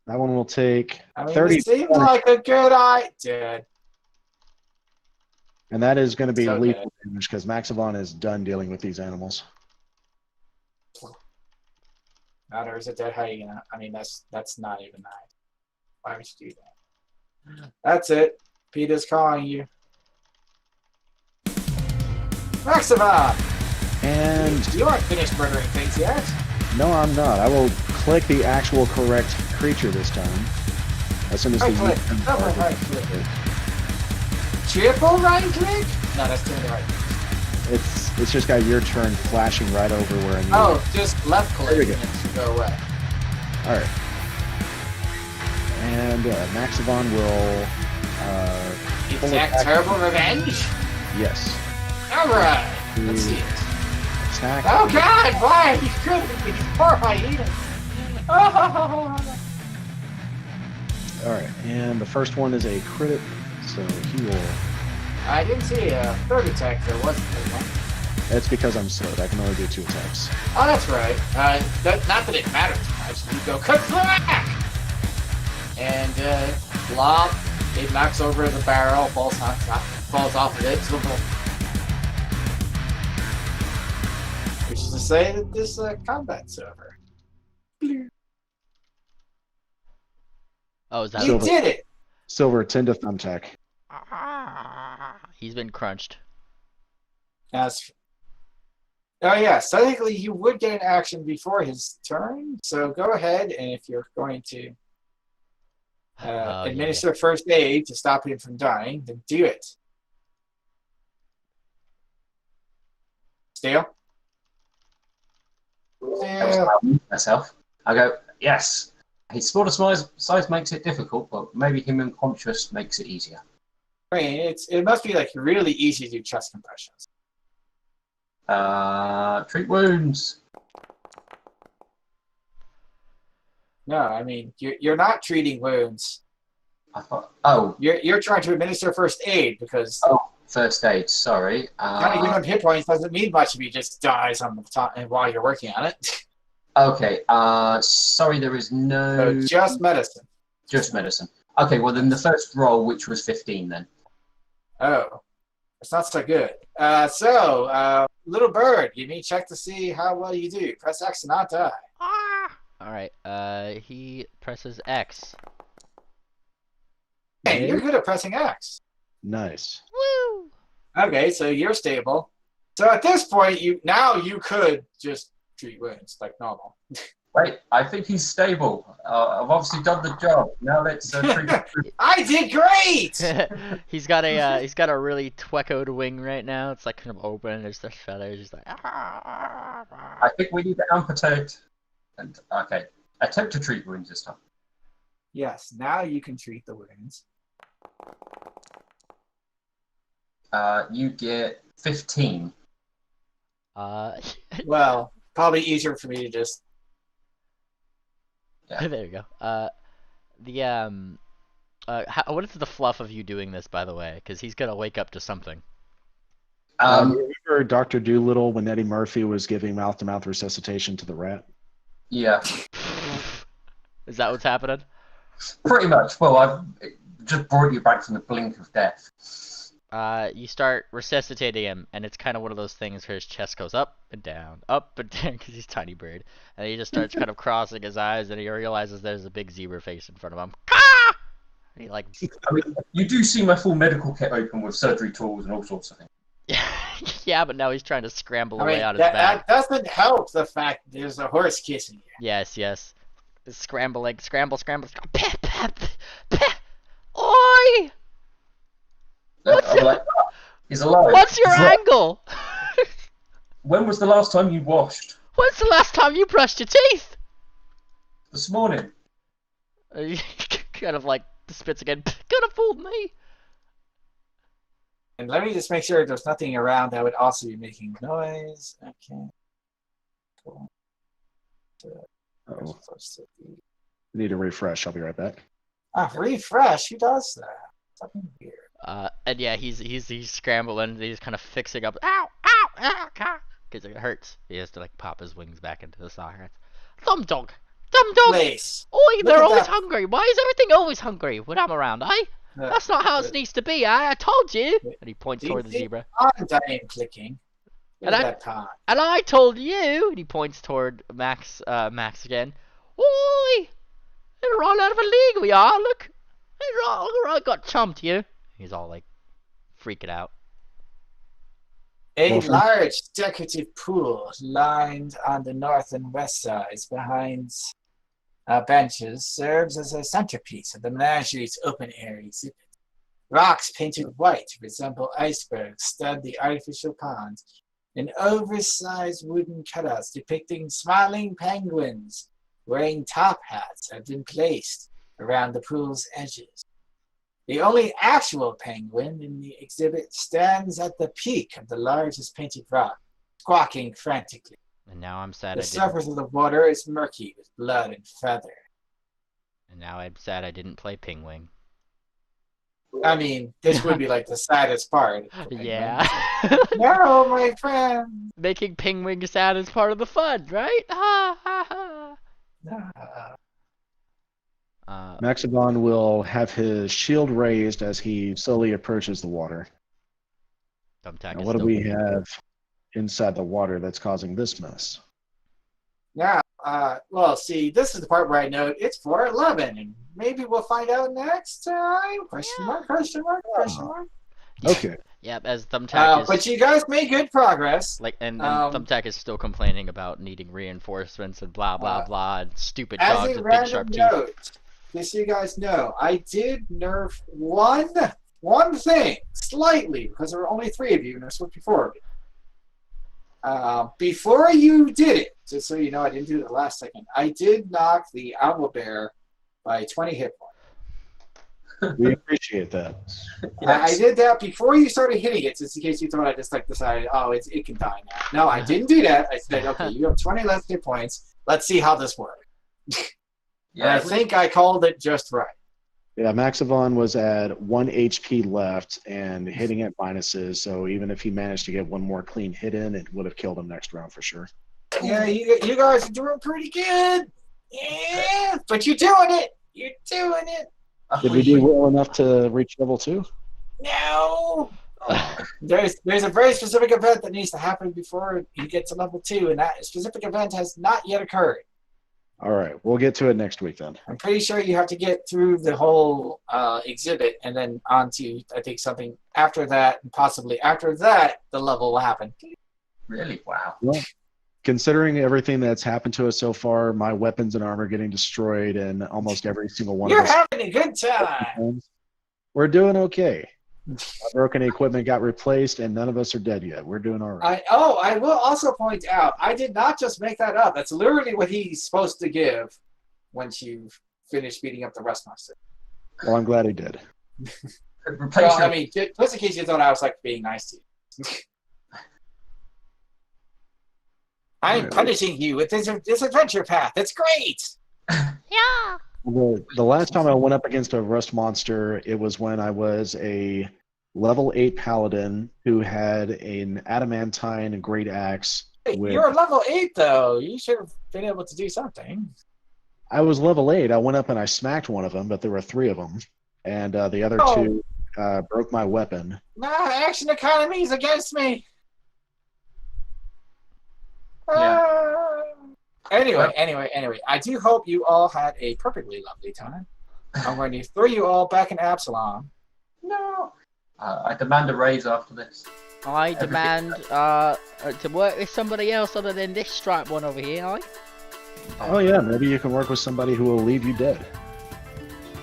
that one will take I mean, 30 it seemed like a good idea. and that is going to be So lethal damage because Maxavon is done dealing with these animals. Now there's a dead hyena. I mean, that's not even nice. Why would you do that? That's it. Peter's calling you. Maxima! And You aren't finished murdering things yet. no, I'm not. I will click the actual correct creature this time. As soon as Right the click. Double right click. Triple right click? No, that's doing the right click. it's just got your turn flashing right over where I need Oh, it. just left There we click go. and it should go away. All right. And Maxavon will Exact terrible revenge? yes. Alright. Let's see it. Attack. Oh god, why? You couldn't before I eat it. Oh. All right, and the first one is a crit, so he will. I didn't see a third attack there wasn't there one. That's because I'm slowed. I can only do 2 attacks. Oh, that's right. Not that it matters much. You go cut-thwack! And, flop. It knocks over the barrel, falls off of it. Which is to say that this combat's over. Oh, is that? You did it! Silver, tend to thumbtack. He's been crunched. That's... Oh, yeah. So technically, you would get an action before his turn. So go ahead, and if you're going to administer first aid to stop him from dying, then do it. Steel? Myself. I go, yes. His smaller size makes it difficult, but maybe him unconscious makes it easier. I mean, it must be like really easy to do chest compressions. Treat wounds. No, I mean you're not treating wounds. I thought. Oh, You're trying to administer first aid because first aid. Sorry. counting him hit points doesn't mean much if he just dies on the top while you're working on it. Okay. Sorry, there is no. So just medicine. Just medicine. Okay. Well, then the first roll, which was 15, then. Oh, it's not so good. Little bird, give me a check to see how well you do. Press X to not die. Alright, he presses X. Hey, you're good at pressing X. Nice. Woo! Okay, so you're stable. So at this point, you could just treat wounds like normal. Wait, I think he's stable. I've obviously done the job. Now let's treat. I did great. he's got a really tweckoed wing right now. It's like kind of open. There's the feathers. Just like. I think we need to amputate. And okay, attempt to treat wounds this time. Yes, now you can treat the wounds. You get 15. Well, probably easier for me to just. Yeah. There you go. What is the fluff of you doing this, by the way? Because he's gonna wake up to something. Remember Dr. Doolittle when Eddie Murphy was giving mouth-to-mouth resuscitation to the rat? Yeah, Is that what's happening? pretty much. Well, I've just brought you back from the blink of death. You start resuscitating him, and it's kind of one of those things where his chest goes up and down, because he's a tiny bird, and he just starts kind of crossing his eyes, and he realizes there's a big zebra face in front of him. Ah! And he like, I mean, you do see my full medical kit open with surgery tools and all sorts of things. yeah, but now he's trying to scramble I away mean, out his back. that doesn't help the fact that there's a horse kissing you. Yes. Scramble, scramble. Pep, pep, pep. Oi! I'll be like, "Ah, he's alive. What's your angle? When was the last time you washed? When's the last time you brushed your teeth? This morning. Kind of like spits again. Could have fooled me. And let me just make sure there's nothing around that would also be making noise. Okay. Cool. Uh-oh. Need a refresh. I'll be right back. Refresh? Who does that? Something weird. And yeah, he's scrambling. He's kind of fixing up. Ow! Because it hurts. He has to like pop his wings back into the sockets. Thumb dog. Place. Oi, they're at always that. hungry. Why is everything always hungry when I'm around, eh? That's not how it needs to be, eh? I told you. And he points toward the zebra. I am clicking. And Look at that time. And I told you. And he points toward Max again. Oi! We're all out of a league, we are. Look. We're all got chumped here. He's all like freaking out. A large decorative pool lined on the north and west sides behind benches serves as a centerpiece of the menagerie's open-air exhibit. Rocks painted white resemble icebergs stud the artificial ponds, and oversized wooden cutouts depicting smiling penguins wearing top hats have been placed around the pool's edges. The only actual penguin in the exhibit stands at the peak of the largest painted rock, squawking frantically. And now I'm sad The surface of the water is murky with blood and feather. And now I'm sad I didn't play Pingwing. I mean, this would be like the saddest part. Yeah. No, my friend. Making Pingwing sad is part of the fun, right? Ha ha ha. Maxibon will have his shield raised as he slowly approaches the water. Thumbtack Now, is what do still- we have inside the water that's causing this mess? Now, well, see, this is the part where I know it's 4:11, and maybe we'll find out next time. Question mark, question mark, question mark. Okay. Yep, as Thumbtack is... But you guys made good progress. and Thumbtack is still complaining about needing reinforcements and blah blah blah and stupid As dogs a with big random sharp teeth. note, just so you guys know, I did nerf one thing slightly because there were only 3 of you, and there's supposed to be 4 of you. Before you did it, just so you know, I didn't do it the last second. I did knock the owlbear by 20 hit points. We appreciate that. I did that before you started hitting it, just in case you thought I just like decided, oh, it can die now. No, I didn't do that. I said, okay, you have 20 less hit points. Let's see how this works. And I think I called it just right. Yeah, Maxivon was at 1 HP left and hitting at minuses, so even if he managed to get one more clean hit in, it would have killed him next round for sure. Yeah, you guys are doing pretty good. Yeah, but you're doing it. You're doing it. Did we do well enough to reach level 2? No. There's a very specific event that needs to happen before you get to level 2, and that specific event has not yet occurred. All right, we'll get to it next week then. I'm pretty sure you have to get through the whole exhibit and then on to, I think, something after that, and possibly after that, the level will happen. Really? Wow. Well, considering everything that's happened to us so far, my weapons and armor getting destroyed and almost every single one You're of us. having a good time. We're doing okay. Our broken equipment got replaced, and none of us are dead yet. We're doing all right. I will also point out, I did not just make that up. That's literally what he's supposed to give once you've finished beating up the rust monster. Well, I'm glad he did. Well, I mean, just in case you thought I was like being nice to you. I'm punishing you with this adventure path. It's great. Yeah. The last time I went up against a rust monster, it was when I was a level 8 paladin who had an adamantine great axe. Hey, With you're level 8 though. You should have been able to do something. I was level 8. I went up and I smacked one of them, but there were 3 of them, and the other Oh. 2 broke my weapon. Nah, action economy is against me. Yeah. Anyway, I do hope you all had a perfectly lovely time. I'm going to throw you all back in Absalom. No. I demand a raise after this. I demand to work with somebody else other than this striped one over here, I. Oh yeah, maybe you can work with somebody who will leave you dead.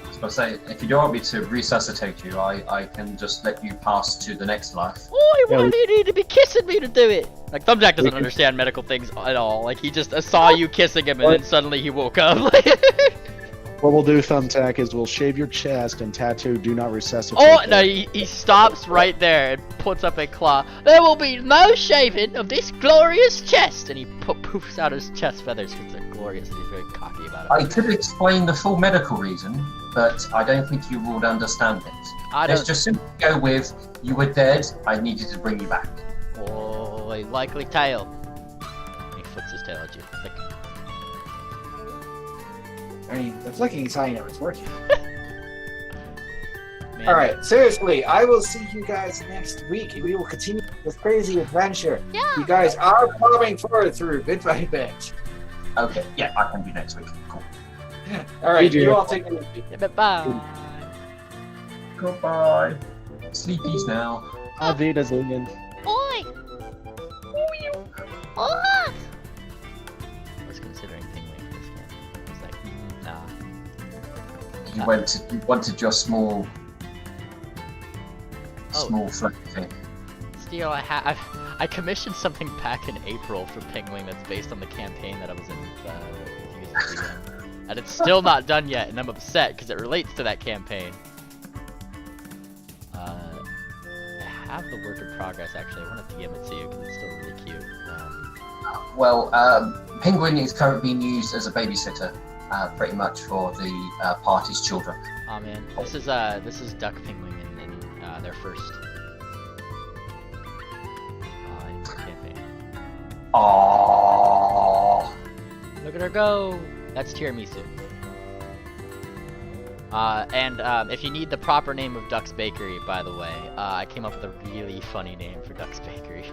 I was going to say, if you don't want me to resuscitate you, I can just let you pass to the next life. Oh, Yeah, why do you need to be kissing me to do it? Like, Thumbjack doesn't understand medical things at all. Like, he just saw you kissing him and then suddenly he woke up. What we'll do, Thumbtack, is we'll shave your chest and tattoo "Do not resuscitate." Oh, no, he stops right there and puts up a claw. There will be no shaving of this glorious chest! And he poofs out his chest feathers because they're glorious and he's very cocky about it. I could explain the full medical reason, but I don't think you would understand it. Let's just simply go with, you were dead, I needed to bring you back. Oh, a likely tale. He flicks his tail at you. Like, I mean, the flicking is how you know it's working. man. Alright, seriously, I will see you guys next week. We will continue this crazy adventure. Yeah. You guys are moving forward through bit by bit. Okay, yeah, I can do next week. Cool. Alright, You do. you all take it easy. Bye. Goodbye. Sleepies now. Avita's Lingen. Oi! Oh! I was considering Penguin for this game. I was like, nah. You wanted your small Oh. fluffy thing. Steel, I commissioned something back in April for Penguin that's based on the campaign that I was in with USDM. And it's still not done yet, and I'm upset because it relates to that campaign. I have the work in progress actually. I want to DM it to you because it's still really cute. Well, Penguin is currently being used as a babysitter, pretty much for the party's children. Oh man, this is Duck Penguin in their first campaign. Aww. Look at her go! That's Tiramisu. And if you need the proper name of Duck's Bakery, by the way, I came up with a really funny name for Duck's Bakery.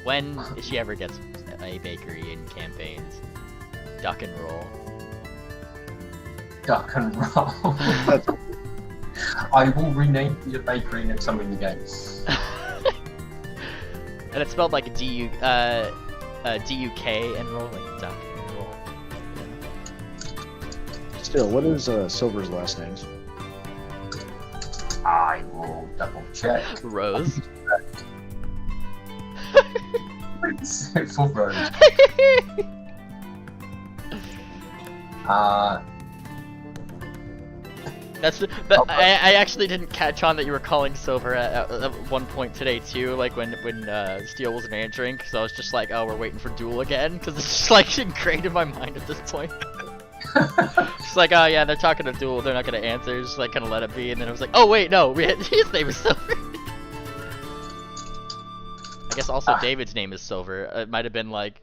When she ever gets a bakery in campaigns, Duck and Roll. Duck and roll. I will rename your bakery next time in the game. And it's spelled like D-U-K and roll, like Duck and Roll. Still, what is Silver's last name? I will double check. Rose. For Rose. I actually didn't catch on that you were calling Silver at one point today too, like when Steel wasn't answering, because I was just like, oh, we're waiting for Duel again, because it's just like ingrained in my mind at this point. It's like, oh yeah, they're talking to Duel, they're not gonna answer, just like kind of let it be, and then I was like, oh wait, no, his name is Silver. I guess also David's name is Silver. It might have been like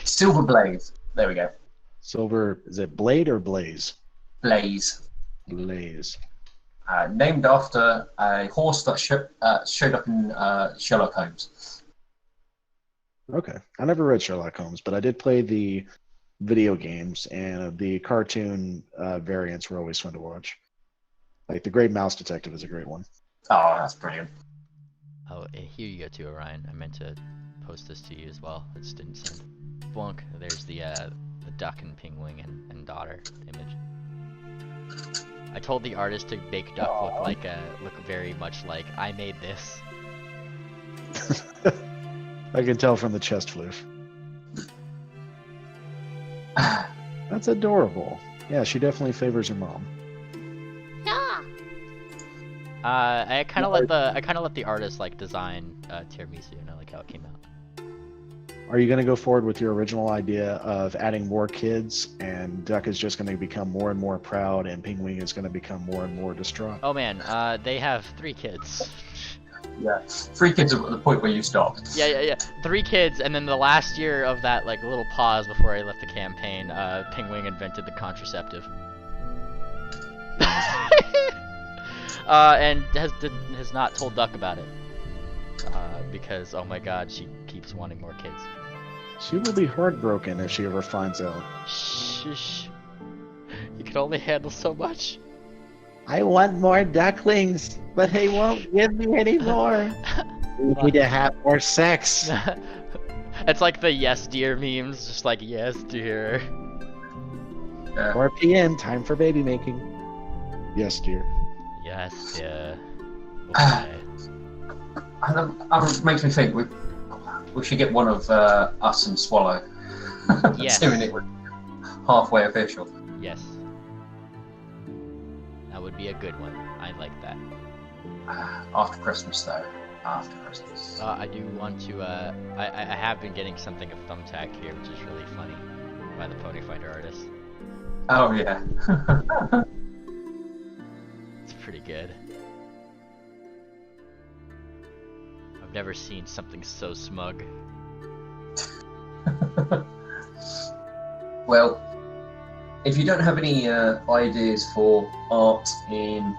Silver Blaze. There we go. Silver, is it Blade or Blaze? Blaze. Blaze. Named after a horse that showed up in Sherlock Holmes. Okay. I never read Sherlock Holmes, but I did play the video games, and the cartoon variants were always fun to watch. Like The Great Mouse Detective is a great one. Oh, that's brilliant. Oh, here you go too, Orion. I meant to post this to you as well. It just didn't send. Blunk. There's the duck and penguin and daughter image. I told the artist to make Duck look very much like I made this. I can tell from the chest floof. That's adorable. Yeah, she definitely favors her mom. Yeah. I kind of let the artist like design tiramisu, and I like how it came out. are you going to go forward with your original idea of adding more kids, and Duck is just going to become more and more proud, and Pingwing is going to become more and more distraught? Oh man, they have 3 kids. Yeah, 3 kids are at the point where you stopped. Yeah. 3 kids, and then the last year of that like little pause before I left the campaign, Pingwing invented the contraceptive. And has not told Duck about it. Because oh my god, she keeps wanting more kids. She will be heartbroken if she ever finds out. Shh. You can only handle so much. I want more ducklings, but they won't give me any more. We need to have more sex. It's like the yes dear memes, just like yes dear. 4 p.m. time for baby making. Yes, dear. Yes dear. Okay. That makes me think we should get one of us and Swallow. Yes. Doing it halfway official. Yes. That would be a good one. I like that. After Christmas, though. After Christmas. I do want to, I have been getting something of Thumbtack here, which is really funny, by the Pony Finder artist. Oh, yeah. It's pretty good. I've never seen something so smug. Well, if you don't have any ideas for art in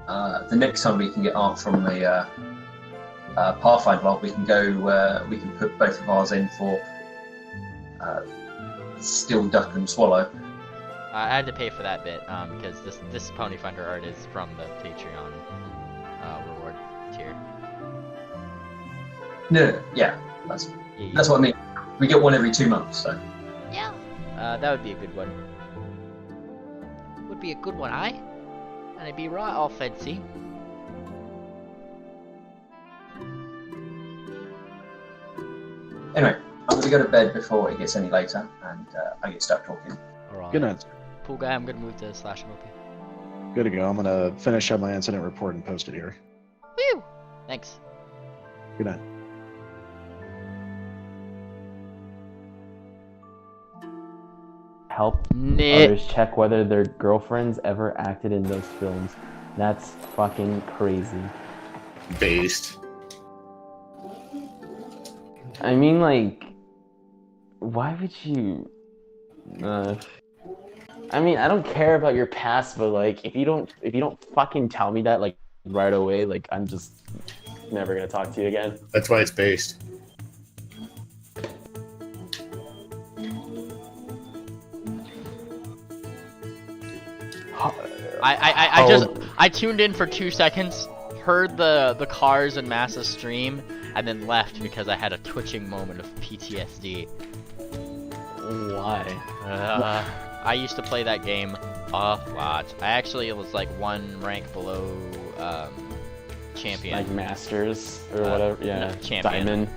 the next time we can get art from the Pathfinder lot, we can go. We can put both of ours in for Still Duck and Swallow. I had to pay for that bit because this Pony Finder art is from the Patreon reward tier. No, yeah, that's Yeah. what I mean. We get one every 2 months, so. Yeah. That would be a good one. Would be a good one, eh? And it'd be right all fancy. Anyway, I'm gonna go to bed before it gets any later, and I get stuck talking. Alright. Good night. Pool guy, I'm gonna move to /MOP. Good to go. I'm going to finish up my incident report and post it here. Woo. Thanks. Good night. Help Nick. others check whether their girlfriends ever acted in those films. That's fucking crazy. Based. I mean, like, why would you? I mean, I don't care about your past, but like, if you don't fucking tell me that like right away, like, I'm just never gonna talk to you again. That's why it's based. I tuned in for 2 seconds, heard the cars and Massa stream, and then left because I had a twitching moment of PTSD. Why? I used to play that game a lot. I actually was like 1 rank below champion. Like Masters or whatever. Yeah. No, champion. Diamond.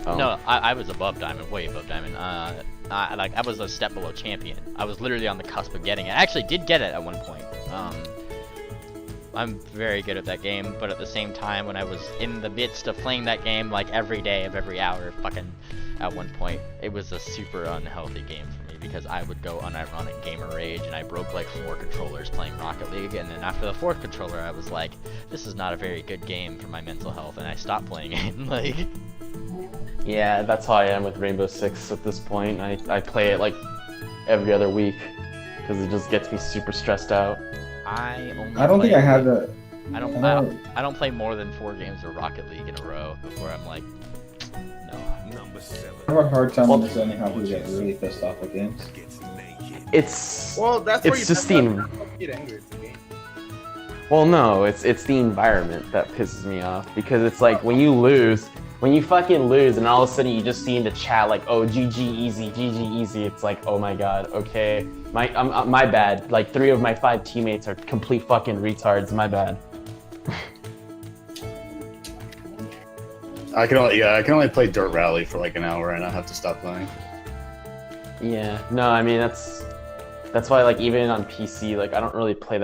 No, I was above Diamond, way above Diamond. I was a step below champion. I was literally on the cusp of getting it. I actually did get it at one point. I'm very good at that game, but at the same time, when I was in the midst of playing that game, like every day of every hour, fucking, at one point, it was a super unhealthy game for me because I would go unironic gamer rage, and I broke like 4 controllers playing Rocket League, and then after the 4th controller, I was like, this is not a very good game for my mental health, and I stopped playing it. Like, Yeah, that's how I am with Rainbow Six at this point. I play it like every other week because it just gets me super stressed out. I don't think I have that. I don't play more than 4 games of Rocket League in a row before I'm like, no. I have a hard time understanding how people get really pissed off at games. It's That's it's just the get angry at the game. well, no, it's the environment that pisses me off because it's like when you fucking lose and all of a sudden you just see in the chat like, oh, GG easy, it's like, oh my god, okay, my bad, like 3 of my 5 teammates are complete fucking retards, my bad. I can only play Dirt Rally for like an hour and I have to stop playing. Yeah, no, I mean that's why like even on PC, like I don't really play that